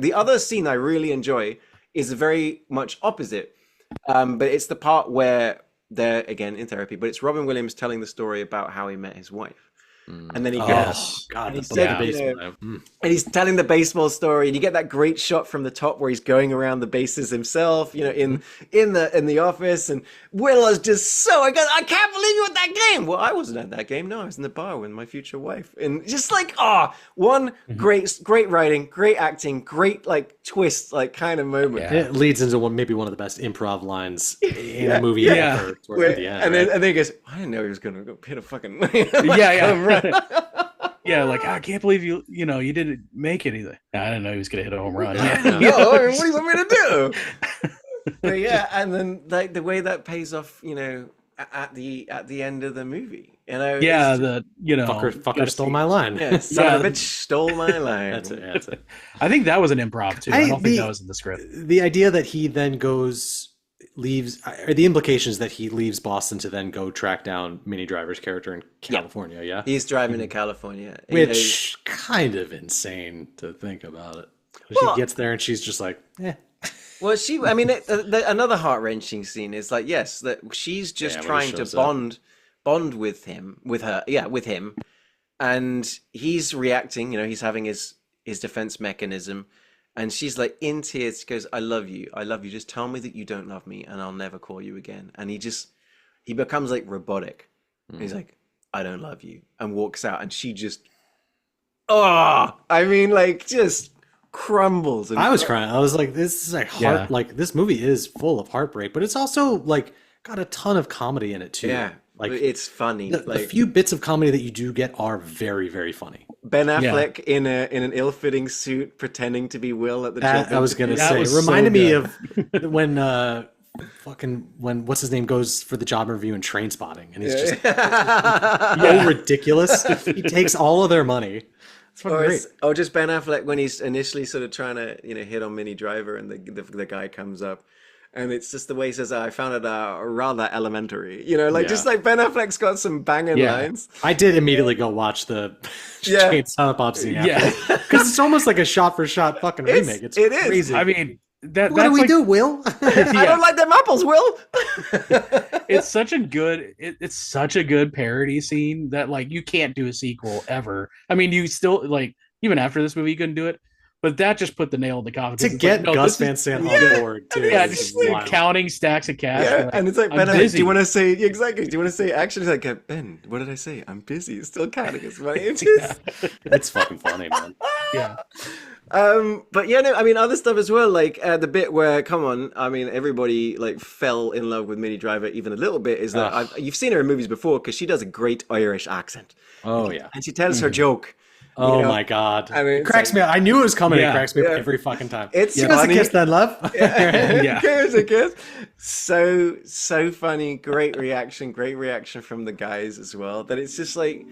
The other scene I really enjoy is very much opposite, but it's the part where they're again in therapy. But it's Robin Williams telling the story about how he met his wife. And then he goes, God, and he's telling the baseball story, and you get that great shot from the top where he's going around the bases himself, in the office, and Will is just I can't believe you at that game. Well, I wasn't at that game. No, I was in the bar with my future wife, and just like great writing, great acting, great like twist, like kind of moment. Yeah. It leads into maybe one of the best improv lines in a movie ever. At the end, and then he goes, I didn't know he was gonna go hit a fucking Yeah, like I can't believe you didn't make it either. I didn't know he was gonna hit a home run. What do you want me to do? But yeah, and then like the way that pays off, at the end of the movie, Yeah, fucker stole my line. Yeah, son of a bitch stole my line. That's it. I think that was an improv too. I don't think that was in the script. The idea that he then leaves, or the implications that he leaves Boston to then go track down Minnie Driver's character in California. Yeah, he's driving to California, which kind of insane to think about it. She gets there and she's just like, eh. Well, another heart-wrenching scene is like, yes, that she's just trying to bond with him, with him, and he's reacting. He's having his defense mechanism. And she's like in tears. She goes, I love you. Just tell me that you don't love me and I'll never call you again. And he becomes like robotic. He's like, I don't love you. And walks out. And she just, just crumbles. And I was crying. I was like, this is like like this movie is full of heartbreak, but it's also like got a ton of comedy in it too. Yeah. Like it's funny. The few bits of comedy that you do get are very, very funny. Ben Affleck in an ill-fitting suit pretending to be Will at the job. I was gonna say, it reminded me of when when what's his name goes for the job interview in Train Spotting, and he's just so ridiculous. He takes all of their money. It's fucking great. Just Ben Affleck when he's initially sort of trying to hit on Minnie Driver, and the guy comes up. And it's just the way he says, I found it rather elementary. Just like Ben Affleck's got some banging lines. I did immediately go watch the Chainsaw Bob scene. Yeah. Because it's almost like a shot-for-shot fucking remake. It is crazy. I mean, what do we do, Will? I don't like them apples, Will. It's such a good parody scene that like you can't do a sequel ever. I mean, you still like even after this movie you couldn't do it. But that just put the nail in the coffin. To get Gus Van Sant on board, too. Yeah, just counting stacks of cash. Yeah, and it's like, Ben, do you want to say, exactly, do you want to say, actually, like, Ben, what did I say? I'm busy. It's still counting his money. It's fucking funny, man. Yeah. But other stuff as well, like the bit where, everybody like fell in love with Minnie Driver even a little bit is that you've seen her in movies before because she does a great Irish accent. Oh, yeah. And she tells her joke. Oh my God! It cracks me up. I knew it was coming. It cracks me up every fucking time. It's give us a kiss, then, love. Give us a kiss. So funny. Great reaction from the guys as well. That it's just like,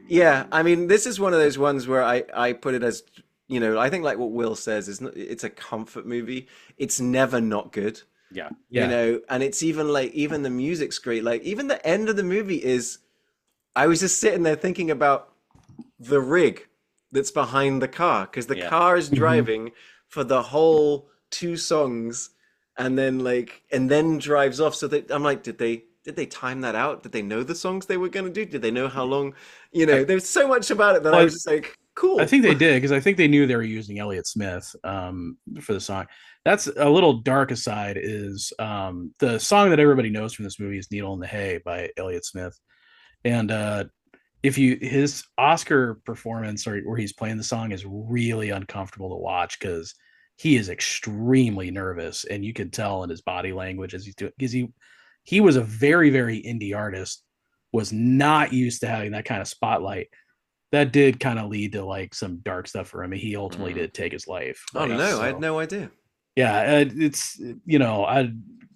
this is one of those ones where I put it as, I think like what Will says is it's a comfort movie. It's never not good. Yeah. And it's even the music's great. Like even the end of the movie is, I was just sitting there thinking about the rig that's behind the car, because the Yeah. car is driving for the whole 2 songs, and then drives off. So I'm like, did they time that out? Did they know the songs they were going to do? Did they know how long? There's so much about it that I was just like, cool. I think they did, because I think they knew they were using Elliott Smith for the song. That's a little dark aside. Is the song that everybody knows from this movie is "Needle in the Hay" by Elliott Smith, and his Oscar performance or where he's playing the song is really uncomfortable to watch, because he is extremely nervous, and you can tell in his body language as he's doing, because he was a very, very indie artist, was not used to having that kind of spotlight. That did kind of lead to like some dark stuff for him. He ultimately did take his life. Oh no, I had no idea. Yeah, it's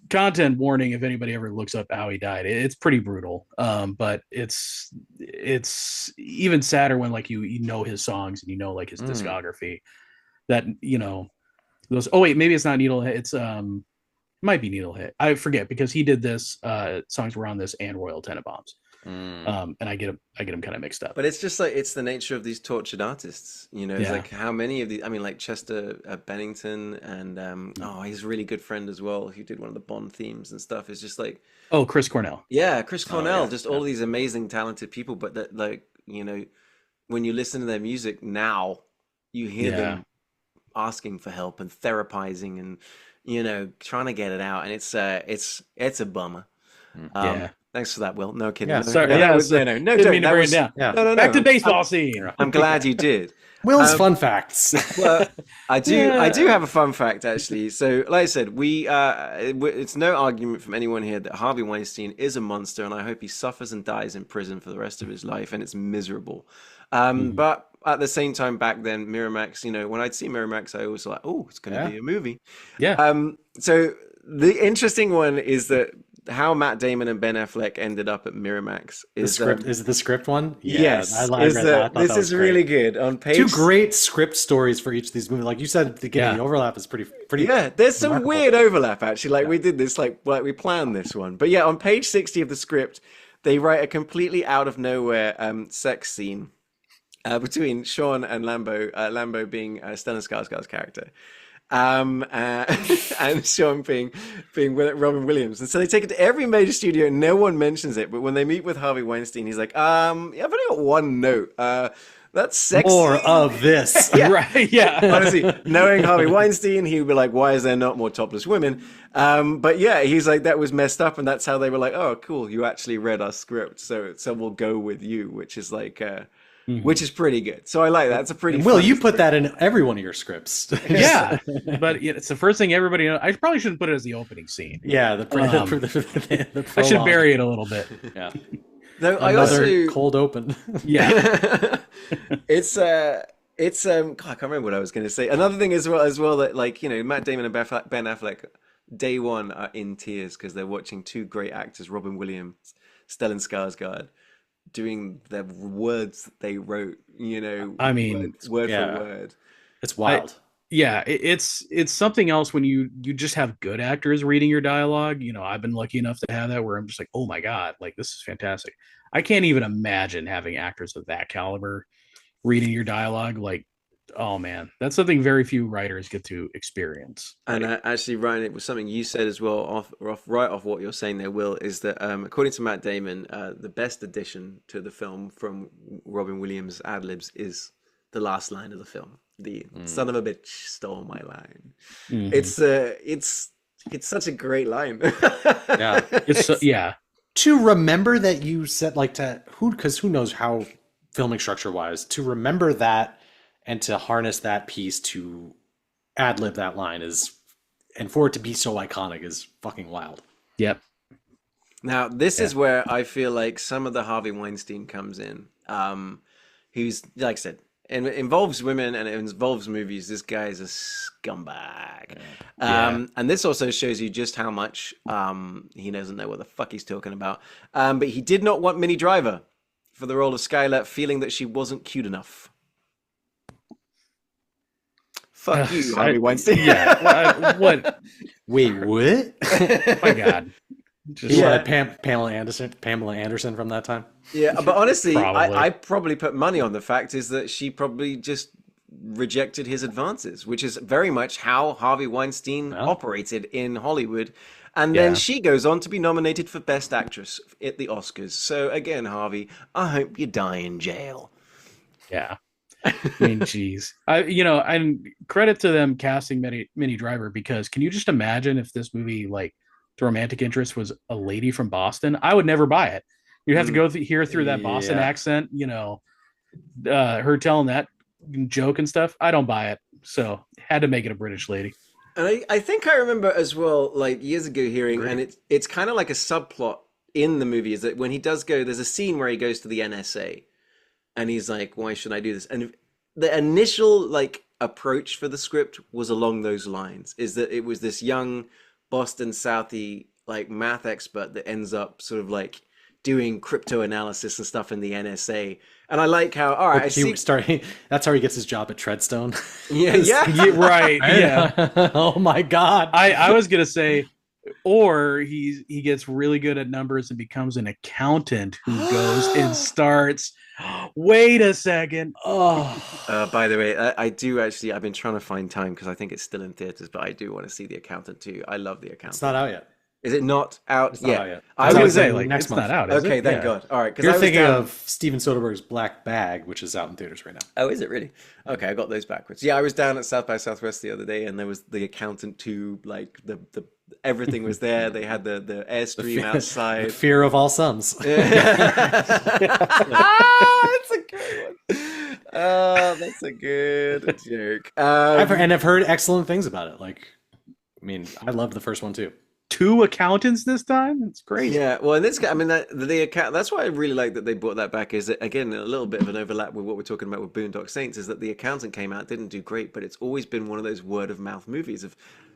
content warning if anybody ever looks up how he died. It's pretty brutal. But it's even sadder when like you know his songs and like his discography. That those. Oh wait, maybe it's not Needle. It's might be Needle Hit. I forget, because he did this. Songs were on this and Royal Tenenbaums. And I get them kind of mixed up. But it's just like, it's the nature of these tortured artists, it's like how many of these, I mean, like Chester Bennington and he's a really good friend as well, who did one of the Bond themes and stuff. It's just like, Chris Cornell. Yeah, Chris Cornell, all these amazing talented people, but that, like, when you listen to their music now, you hear them asking for help and therapizing and trying to get it out, and it's a bummer. Thanks for that, Will. No kidding. Yeah, sorry. No, didn't mean to bring it down. No. Back to baseball scene. I'm glad you did. Will's fun facts. Well, I do have a fun fact, actually. So, like I said, it's no argument from anyone here that Harvey Weinstein is a monster, and I hope he suffers and dies in prison for the rest of his life, and it's miserable. But at the same time, back then, Miramax, when I'd see Miramax, I always like, oh, it's going to be a movie. Yeah. So the interesting one is that how Matt Damon and Ben Affleck ended up at Miramax is is it the script one? Yeah, yes, I read that. This is really good. On page 2 great script stories for each of these movies. Like you said at the beginning, the overlap is pretty. Yeah, there's some remarkable. weird overlap actually. Like we did this, like we planned this one. But yeah, on page 60 of the script, they write a completely out of nowhere sex scene between Sean and Lambo. Lambo being Stellan Skarsgård's character. And Sean being Robin Williams, and so they take it to every major studio and no one mentions it, but when they meet with Harvey Weinstein, he's like, I've only got one note, that's sexy. More of this. Yeah. Right, yeah. Honestly, knowing Harvey Weinstein, he would be like, why is there not more topless women? But yeah, he's like, that was messed up, and that's how they were like, oh cool, you actually read our script, so we'll go with you, which is like which is pretty good. So I like that. It's a pretty. And Will, you script. put that in every one of your scripts. Yeah, but it's the first thing everybody knows. I probably shouldn't put it as the opening scene. Yeah, the I should bury it a little bit. Yeah. No, Another I also cold open. Yeah. it's God, I can't remember what I was going to say. Another thing as well that, like, Matt Damon and Ben Affleck day one are in tears because they're watching 2 great actors, Robin Williams, Stellan Skarsgård, doing the words that they wrote, I mean, word for word. It's wild. It's something else when you just have good actors reading your dialogue. I've been lucky enough to have that where I'm just like, oh my God, like this is fantastic. I can't even imagine having actors of that caliber reading your dialogue. Like, oh man, that's something very few writers get to experience. And actually, Ryan, it was something you said as well, right off what you're saying there, Will, is that according to Matt Damon, the best addition to the film from Robin Williams' ad-libs is the last line of the film. The son of a bitch stole my line. It's such a great line. Yeah. To remember that you said, like, because who knows how filming structure wise, to remember that and to harness that piece to ad-lib that line and for it to be so iconic is fucking wild. Yep. Now, this is where I feel like some of the Harvey Weinstein comes in, who's, like I said, it involves women and it involves movies. This guy is a scumbag. And this also shows you just how much he doesn't know what the fuck he's talking about. But he did not want Minnie Driver for the role of Skylar, feeling that she wasn't cute enough. Fuck you, Harvey Weinstein. Yeah. What? Wait, what? My God. Just He Yeah. wanted Pamela Anderson from that time. Yeah, but honestly, Probably. I probably put money on the fact is that she probably just rejected his advances, which is very much how Harvey Weinstein Well. operated in Hollywood. And then Yeah. she goes on to be nominated for Best Actress at the Oscars. So again, Harvey, I hope you die in jail. Yeah. I mean, geez. And credit to them casting Minnie Driver, because can you just imagine if this movie, like, the romantic interest was a lady from Boston? I would never buy it. You'd have to go through that Boston Yeah. accent, her telling that joke and stuff. I don't buy it. So had to make it a British lady. And I think I remember as well, like years ago hearing, Great. and it's kind of like a subplot in the movie, is that when he does go, there's a scene where he goes to the NSA and he's like, why should I do this? And the initial like approach for the script was along those lines, is that it was this young Boston Southie like math expert that ends up sort of like doing crypto analysis and stuff in the NSA. And I like how, all right, I see. That's how he gets his job at Treadstone. Yeah, yeah. Yeah, right. Yeah. Oh my God. I was gonna say, or he gets really good at numbers and becomes an accountant who goes and starts. Wait a second. Oh, By the way, I do actually, I've been trying to find time because I think it's still in theaters, but I do want to see The Accountant too. I love The Accountant. It's not out yet. Is it not out It's not yet? out yet. I I was gonna was say, in like, next it's month. not out. Is okay, it? thank Yeah. God. All right, because You're I was thinking down. of Steven Soderbergh's Black Bag, which is out in theaters right now. Oh, is it really? Okay, I got those backwards. Yeah, I was down at South by Southwest the other day, and there was The Accountant 2. Like the everything was there. They had the Airstream The outside. fear of all sums. That's a good one. Oh, that's a good joke. I've heard excellent things about it. Like, I mean, I loved the first one too. 2 accountants this time. It's great. Yeah, well, in this guy, I mean, the account. That's why I really like that they brought that back. Is that, again, a little bit of an overlap with what we're talking about with Boondock Saints? Is that The Accountant came out, didn't do great, but it's always been one of those word of mouth movies. Did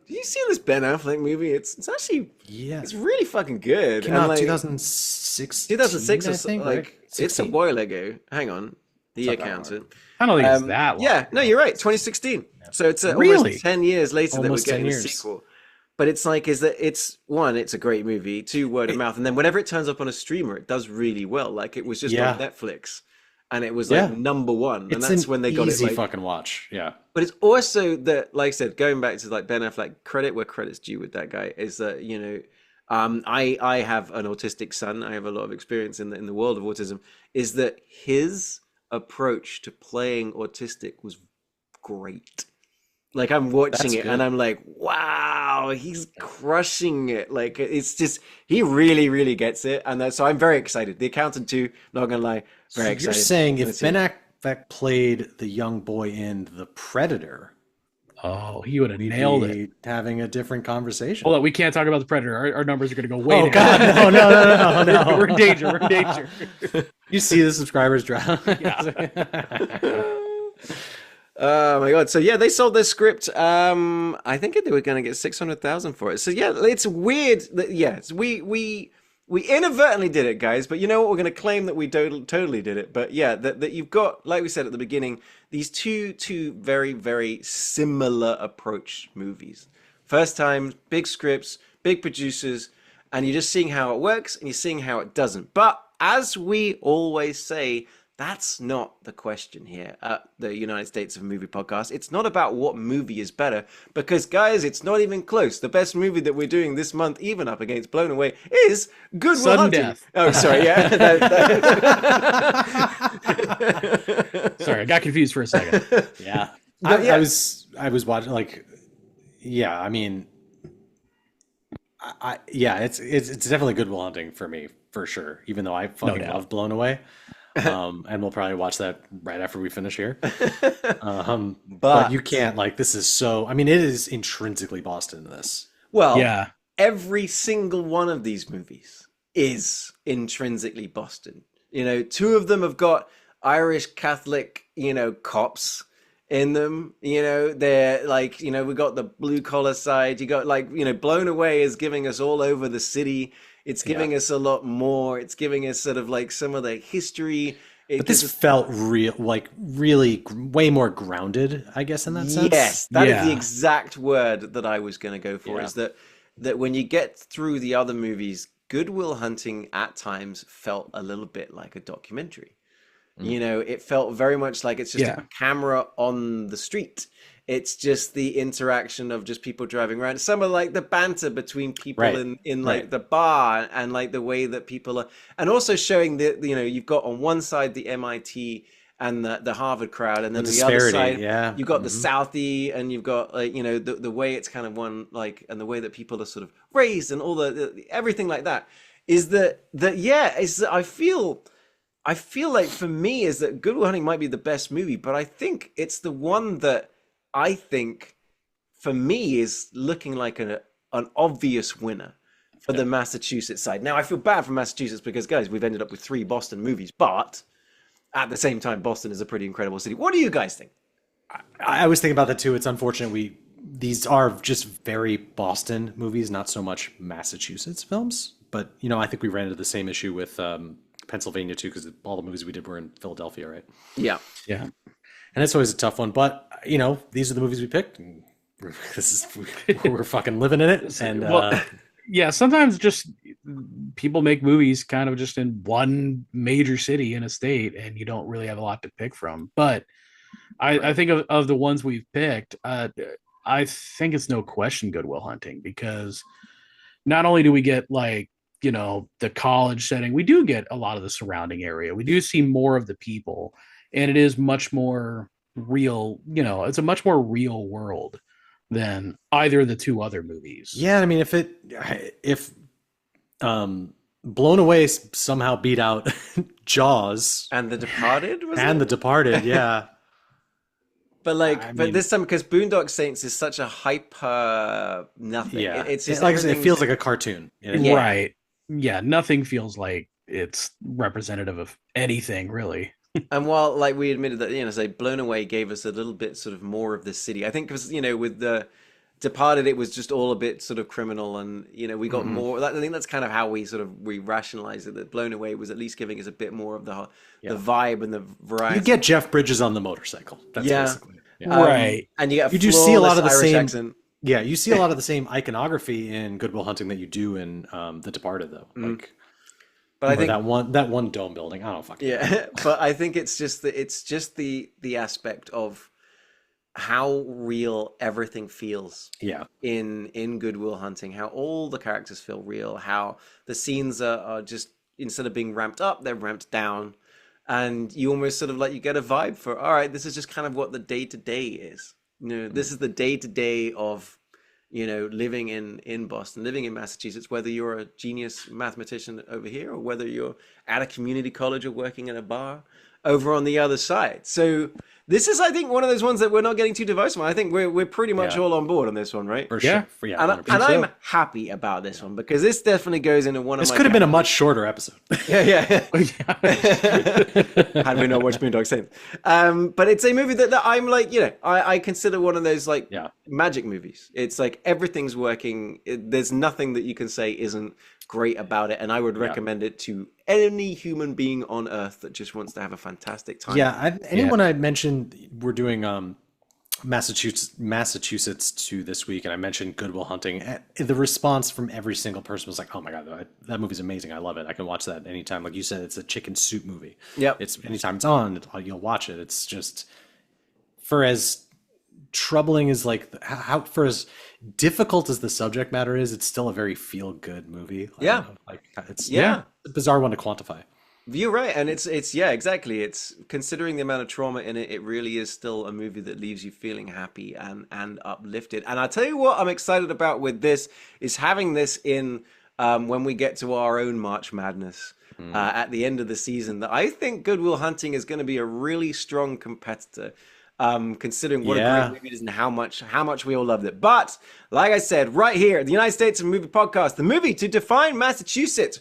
you see this Ben Affleck movie? It's actually it's really fucking good. Came And, out like, 2006. 2006 I or think, like right? it's a 16. while ago. Hang on, The not that Accountant. I don't think it's that long. Yeah, no, you're right. 2016. So it's Really? almost 10 years later that we're Almost 10 getting a years. sequel. But it's like, is that it's one, it's a great movie, 2, word of mouth, and then whenever it turns up on a streamer, it does really well. Like it was just on Netflix, and it was like #1, and It's that's an when they got it. easy Like, fucking watch. Yeah. but it's also that, like I said, going back to like Ben Affleck, credit where credit's due with that guy is that I have an autistic son. I have a lot of experience in the world of autism. Is that his approach to playing autistic was great. Like I'm watching it and I'm like, wow, he's crushing it. Like it's just he really, really gets it, and so I'm very excited. The Accountant 2, not gonna lie, very excited. You're saying if Let's see. Ben Affleck played the young boy in The Predator, Oh, he would have nailed it. having a different conversation. Hold on, we can't talk about The Predator. Our numbers are going to go way Oh down. God, no! We're in danger. We're in danger. You see the subscribers drop. Oh my God. So yeah, they sold their script. I think they were going to get 600,000 for it. So yeah, it's weird that we inadvertently did it, guys, but you know what? We're going to claim that we totally did it. But yeah, that you've got, like we said at the beginning, these two very, very similar approach movies. First time, big scripts, big producers, and you're just seeing how it works and you're seeing how it doesn't. But as we always say, that's not the question here at the United States of Movie Podcast. It's not about what movie is better, because, guys, it's not even close. The best movie that we're doing this month, even up against Blown Away, is Good Will Sudden Hunting. Death. Oh, sorry, yeah. Sorry, I got confused for a second. Yeah. But yeah. I was watching, like, yeah, I mean, it's definitely Good Will Hunting for me, for sure, even though I fucking doubt. love Blown Away. And we'll probably watch that right after we finish here. But you can't, like, this is so, I mean, it is intrinsically Boston, this. Well, Yeah. every single one of these movies is intrinsically Boston. You know, 2 of them have got Irish Catholic, cops in them. You know, they're like, we got the blue collar side. You got, like, Blown Away is giving us all over the city. It's giving us a lot more. It's giving us sort of like some of the history. But this felt really way more grounded, I guess, in that sense. Yes, that is Yeah. the exact word that I was going to go for. Yeah. Is that when you get through the other movies, Good Will Hunting at times felt a little bit like a documentary. You know, it felt very much like it's just a camera on the street. It's just the interaction of just people driving around. Some of like the banter between people in like the bar, and like the way that people are, and also showing that, you know, you've got on one side the MIT and the Harvard crowd, and then the other side, you've got the Southie, and you've got like, you know, the way it's kind of one, like, and the way that people are sort of raised, and all the everything like that. Is that is I feel like for me is that Good Will Hunting might be the best movie, but I think it's the one that I think for me is looking like an obvious winner for the Massachusetts side. Now I feel bad for Massachusetts because, guys, we've ended up with 3 Boston movies, but at the same time, Boston is a pretty incredible city. What do you guys think? I was thinking about that too. It's unfortunate these are just very Boston movies, not so much Massachusetts films. But, you know, I think we ran into the same issue with Pennsylvania too, because all the movies we did were in Philadelphia, right? Yeah. And it's always a tough one, but you know, these are the movies we picked. And we're fucking living in it. And sometimes just people make movies kind of just in one major city in a state, and you don't really have a lot to pick from. But I think of the ones we've picked, I think it's no question Good Will Hunting, because not only do we get like, you know, the college setting, we do get a lot of the surrounding area. We do see more of the people, and it is much more real. You know, it's a much more real world than either of the 2 other movies. Yeah, I mean, if Blown Away somehow beat out Jaws and The Departed, The Departed, yeah. But like, but this time, because Boondock Saints is such a hyper nothing. Yeah, it's just like it feels like a cartoon, you know? Right? Yeah, nothing feels like it's representative of anything, really. And while, like, we admitted that, you know, say Blown Away gave us a little bit sort of more of the city. I think because, you know, with the Departed, it was just all a bit sort of criminal, and, you know, we got more. I think that's kind of how we rationalized it. That Blown Away was at least giving us a bit more of the vibe and the variety. You get Jeff Bridges on the motorcycle. That's basically it. Right. And you get do see a lot of the Irish same accent. Yeah, you see a lot of the same iconography in Good Will Hunting that you do in The Departed, though. Like, but I think that one dome building, I don't fucking know. But I think it's just the aspect of how real everything feels. Yeah. In Good Will Hunting, how all the characters feel real, how the scenes are just, instead of being ramped up, they're ramped down, and you almost sort of like, you get a vibe for, all right, this is just kind of what the day to day is. You know, this is the day to day of, you know, living in Boston, living in Massachusetts, whether you're a genius mathematician over here or whether you're at a community college or working in a bar over on the other side. So this is, I think, one of those ones that we're not getting too divisive on. I think we're pretty much all on board on this one, right? For sure. And I'm happy about this one, because this definitely goes into one of my... This could have been a much shorter episode. Yeah. Had we not watched Boondock Saints. But it's a movie that I'm like, you know, I consider one of those like magic movies. It's like everything's working. There's nothing that you can say isn't great about it, and I would recommend it to any human being on earth that just wants to have a fantastic time. Anyone I mentioned, we're doing Massachusetts to this week, and I mentioned Good Will Hunting, the response from every single person was like, oh my god, that movie's amazing, I love it, I can watch that anytime. Like you said, it's a chicken soup movie. It's anytime it's on, you'll watch it. It's just, for as troubling as for as difficult as the subject matter is, it's still a very feel good movie. It's a bizarre one to quantify. You're right, and it's exactly. It's, considering the amount of trauma in it, it really is still a movie that leaves you feeling happy and uplifted. And I'll tell you what I'm excited about with this is having this in when we get to our own March Madness at the end of the season. That I think Good Will Hunting is going to be a really strong competitor. Considering what a great movie it is and how much we all loved it. But like I said, right here at the United States of Movie Podcast, the movie to define Massachusetts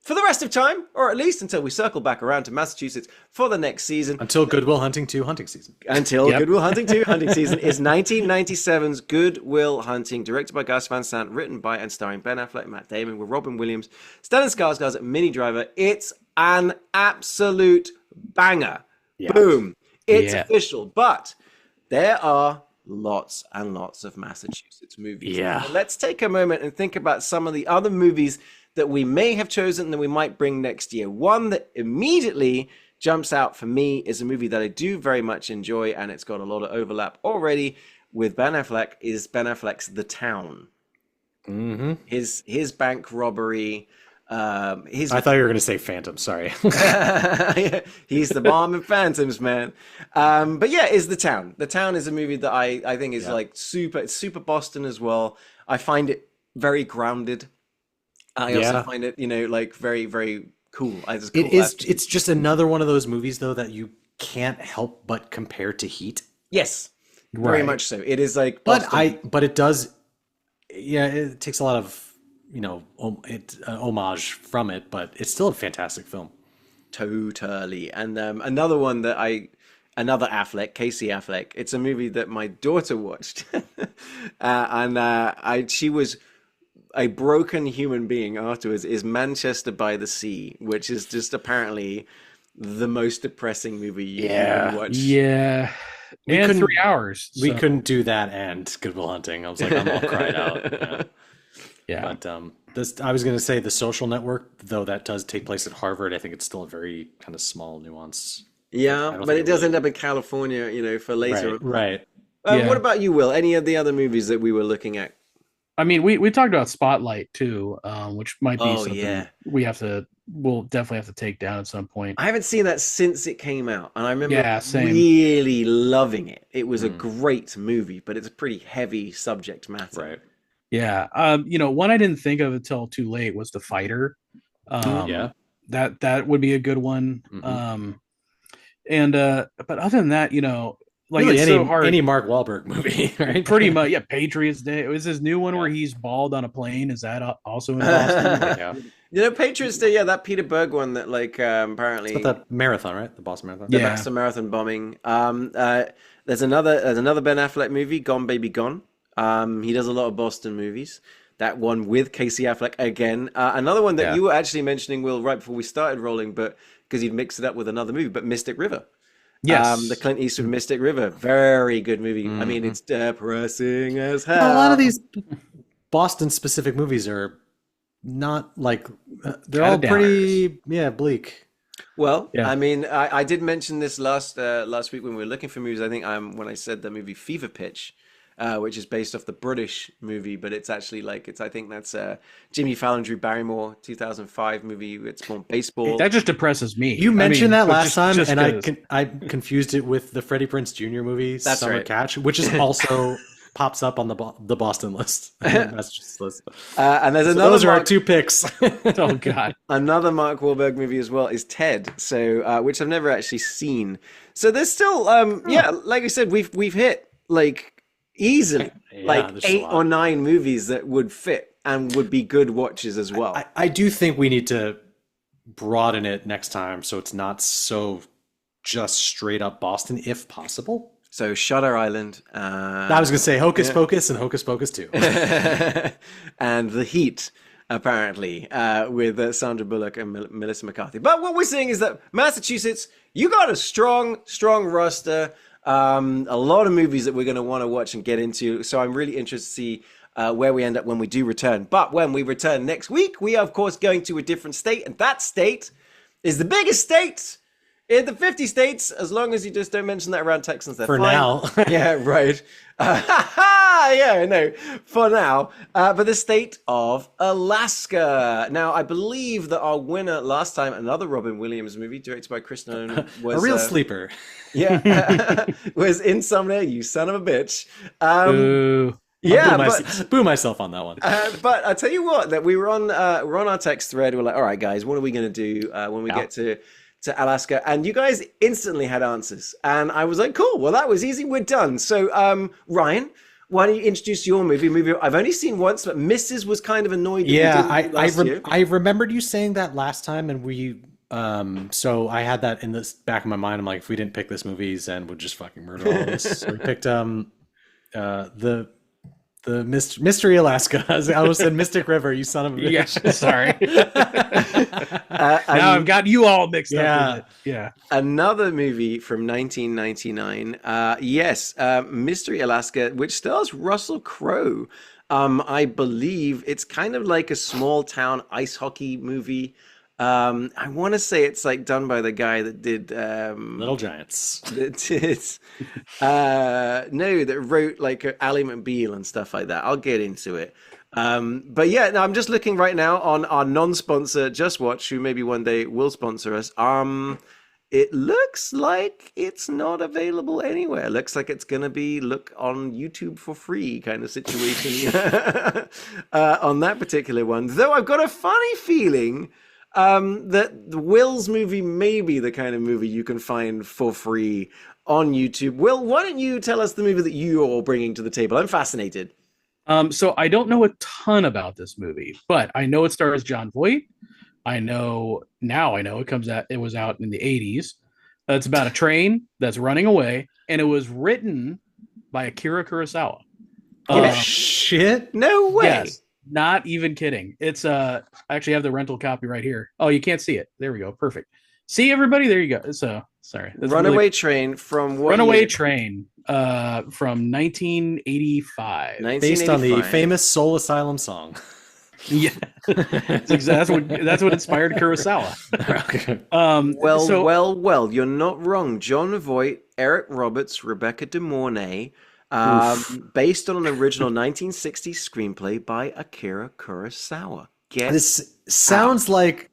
for the rest of time, or at least until we circle back around to Massachusetts for the next season. Until Good Will Hunting 2 hunting season. Good Will Hunting 2 hunting season is 1997's Good Will Hunting, directed by Gus Van Sant, written by and starring Ben Affleck, Matt Damon, with Robin Williams, Stellan Skarsgård as Minnie Driver. It's an absolute banger. Yeah. Boom. It's official, but there are lots and lots of Massachusetts movies. Yeah. Let's take a moment and think about some of the other movies that we may have chosen that we might bring next year. One that immediately jumps out for me is a movie that I do very much enjoy, and it's got a lot of overlap already with Ben Affleck, is Ben Affleck's The Town. Mm-hmm. His bank robbery. I thought you were going to say Phantom. Sorry. He's the bomb in Phantoms, man. But yeah, is The Town. The Town is a movie that I think is like super Boston as well. I find it very grounded. I also find it, like very, very cool. It's just another one of those movies though that you can't help but compare to Heat. Yes, very much so. It is like Boston. But it does. Yeah, it takes a lot of homage from it, but it's still a fantastic film. Totally. And another one that another Affleck, Casey Affleck. It's a movie that my daughter watched, and she was a broken human being afterwards. Is Manchester by the Sea, which is just apparently the most depressing movie you can watch. Yeah. And 3 hours. We couldn't do that and Good Will Hunting. I was like, I'm all cried out. Yeah. But I was going to say The Social Network, though that does take place at Harvard. I think it's still a very kind of small nuance. Yeah, but it does end up in California, for later. Right. What about you, Will? Any of the other movies that we were looking at? I mean, we talked about Spotlight too, which might be something we'll definitely have to take down at some point. I haven't seen that since it came out, and I remember really loving it. It was a great movie, but it's a pretty heavy subject matter. Right. Yeah. One I didn't think of until too late was The Fighter. That would be a good one. Mm-hmm. But other than that, like really, it's so hard. Any Mark Wahlberg movie, right? Pretty much, yeah. Patriots Day. It was his new one where he's bald on a plane. Is that also in Boston? Patriots Day. Yeah, that Peter Berg one that apparently. It's the marathon, right? The Boston Marathon. The Boston Marathon bombing. There's another Ben Affleck movie, Gone Baby Gone. He does a lot of Boston movies. That one with Casey Affleck again. Another one that you were actually mentioning, Will, right before we started rolling, but because you'd mixed it up with another movie, but Mystic River. Yes. The Clint Eastwood Mystic River. Very good movie. I mean, it's depressing as hell. A lot of these Boston-specific movies are not like... they're all pretty, bleak. Well, I mean, I did mention this last week when we were looking for movies. I think when I said the movie Fever Pitch, which is based off the British movie, but it's actually I think that's Jimmy Fallon, Drew Barrymore, 2005 movie. It's more baseball. That just depresses me. You mentioned that last time, and I confused it with the Freddie Prinze Jr. movie, Summer Catch, which is also pops up on the Boston list, Massachusetts list. And there's another. Those are our two picks. Oh God! Another Mark Wahlberg movie as well is Ted, so which I've never actually seen. So there's still, like I said, we've hit easily 8 or 9 movies that would fit and would be good watches as well. I do think we need to broaden it next time so it's not so just straight up Boston, if possible. So Shutter Island. I was going to say Hocus Pocus and Hocus Pocus 2. And The Heat, apparently, with Sandra Bullock and Melissa McCarthy. But what we're saying is that Massachusetts, you got a strong roster. A lot of movies that we're going to want to watch and get into. So I'm really interested to see where we end up when we do return. But when we return next week, we are, of course, going to a different state. And that state is the biggest state in the 50 states, as long as you just don't mention that around Texans. They're for fine. now. Yeah, right. Yeah, no, for now. But the state of Alaska. Now, I believe that our winner last time, another Robin Williams movie directed by Chris Nolan, was a real sleeper. Yeah, was Insomnia, you son of a bitch. Boo. Boo myself on that one. But I tell you what, that we're on our text thread. We're like, all right, guys, what are we going to do when we get to Alaska? And you guys instantly had answers, and I was like, cool. Well, that was easy. We're done. So, Ryan, why don't you introduce your movie I've only seen once, but Mrs. was kind of annoyed. That I remembered you saying that last time, and we. So I had that in the back of my mind. I'm like, if we didn't pick this movie, Zen would just fucking murder all of us. So we picked the Mystery Alaska. I almost said Mystic River, you son of a bitch. Yeah, sorry. Now I've got you all mixed up with it. Yeah. Another movie from 1999. Mystery Alaska, which stars Russell Crowe. I believe it's kind of like a small town ice hockey movie. I want to say it's like done by the guy that did Little Giants. that did no, that wrote like Ally McBeal and stuff like that. I'll get into it. But yeah, no, I'm just looking right now on our non-sponsor Just Watch, who maybe one day will sponsor us. It looks like it's not available anywhere. It looks like it's gonna be look on YouTube for free kind of situation on that particular one. Though I've got a funny feeling that the Will's movie may be the kind of movie you can find for free on YouTube. Will, why don't you tell us the movie that you're bringing to the table? I'm fascinated. So I don't know a ton about this movie, but I know it stars John Voight. I know it was out in the 80s. It's about a train that's running away, and it was written by Akira Kurosawa. Shit. No way. Yes, not even kidding. It's I actually have the rental copy right here. Oh, you can't see it. There we go. Perfect. See, everybody? There you go. So sorry. Runaway Train from what Runaway year? Train from 1985. Based on the 1985. famous Soul Asylum song. Yeah, that's what inspired Kurosawa. Well, you're not wrong. John Voight, Eric Roberts, Rebecca De Mornay, based on an original 1960s screenplay by Akira Kurosawa. This sounds like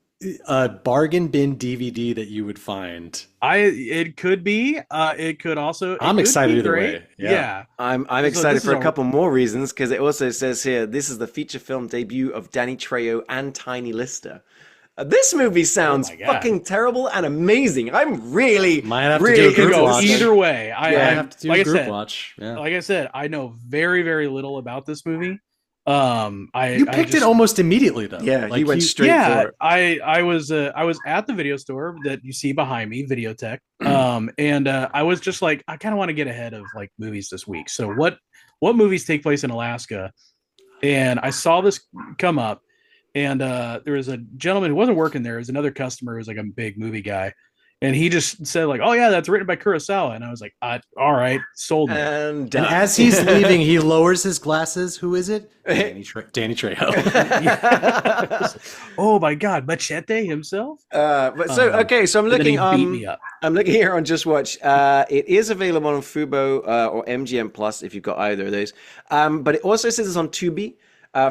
a bargain bin DVD that you would find. It could be. It could also. I'm excited either way. Yeah. I'm excited for a couple more reasons, because it also says here this is the feature film debut of Danny Trejo and Tiny Lister. This movie sounds fucking terrible and amazing. I'm really Might have to really do a group watch. either way. I have to do like a group I said, watch. Yeah. Like I said, I know very, very little about this movie. You picked it almost immediately though. Yeah, like you went straight for it. I was at the video store that you see behind me, Videotech. And I was just like, I kind of want to get ahead of like movies this week. So what movies take place in Alaska? And I saw this come up, and there was a gentleman who wasn't working there. It was another customer who was like a big movie guy. And he just said like, "Oh yeah, that's written by Kurosawa," and I was like, "All right, sold me." And as he's leaving, he lowers his glasses. Who is it? Danny Trejo. Oh my God, Machete himself. So I'm looking. Beat me up. I'm looking here on Just Watch. It is available on Fubo or MGM Plus if you've got either of those. But it also says it's on Tubi.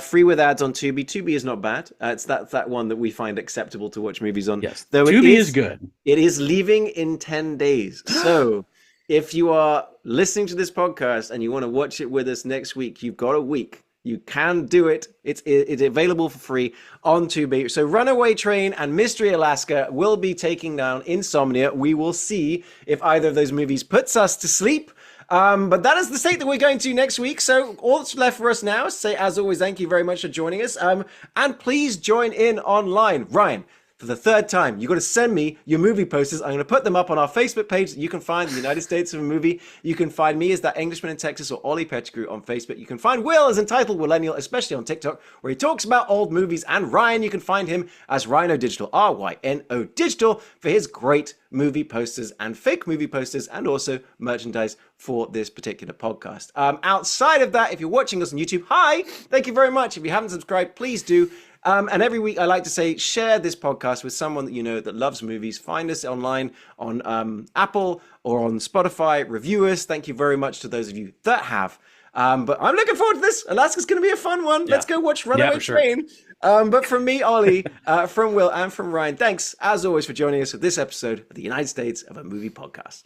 Free with ads on Tubi. Tubi is not bad. It's that one that we find acceptable to watch movies on. Yes, though Tubi is good. It is leaving in 10 days. So if you are listening to this podcast and you want to watch it with us next week, you've got a week. You can do it. It's available for free on Tubi. So Runaway Train and Mystery Alaska will be taking down Insomnia. We will see if either of those movies puts us to sleep. But that is the state that we're going to next week. So all that's left for us now is to say, as always, thank you very much for joining us. And please join in online. Ryan, for the third time, you got to send me your movie posters. I'm going to put them up on our Facebook page that you can find the United States of a Movie. You can find me as That Englishman in Texas or Ollie Pettigrew on Facebook. You can find Will as Entitled Millennial, especially on TikTok, where he talks about old movies. And Ryan, you can find him as Rhino Digital, RYNO Digital, for his great movie posters and fake movie posters and also merchandise for this particular podcast. Outside of that, if you're watching us on YouTube, hi, thank you very much. If you haven't subscribed, please do. And every week I like to say, share this podcast with someone that you know that loves movies. Find us online on Apple or on Spotify. Review us. Thank you very much to those of you that have. But I'm looking forward to this. Alaska's going to be a fun one. Let's go watch Runaway Train. But from me, Ollie, from Will, and from Ryan, thanks as always for joining us for this episode of the United States of a Movie Podcast.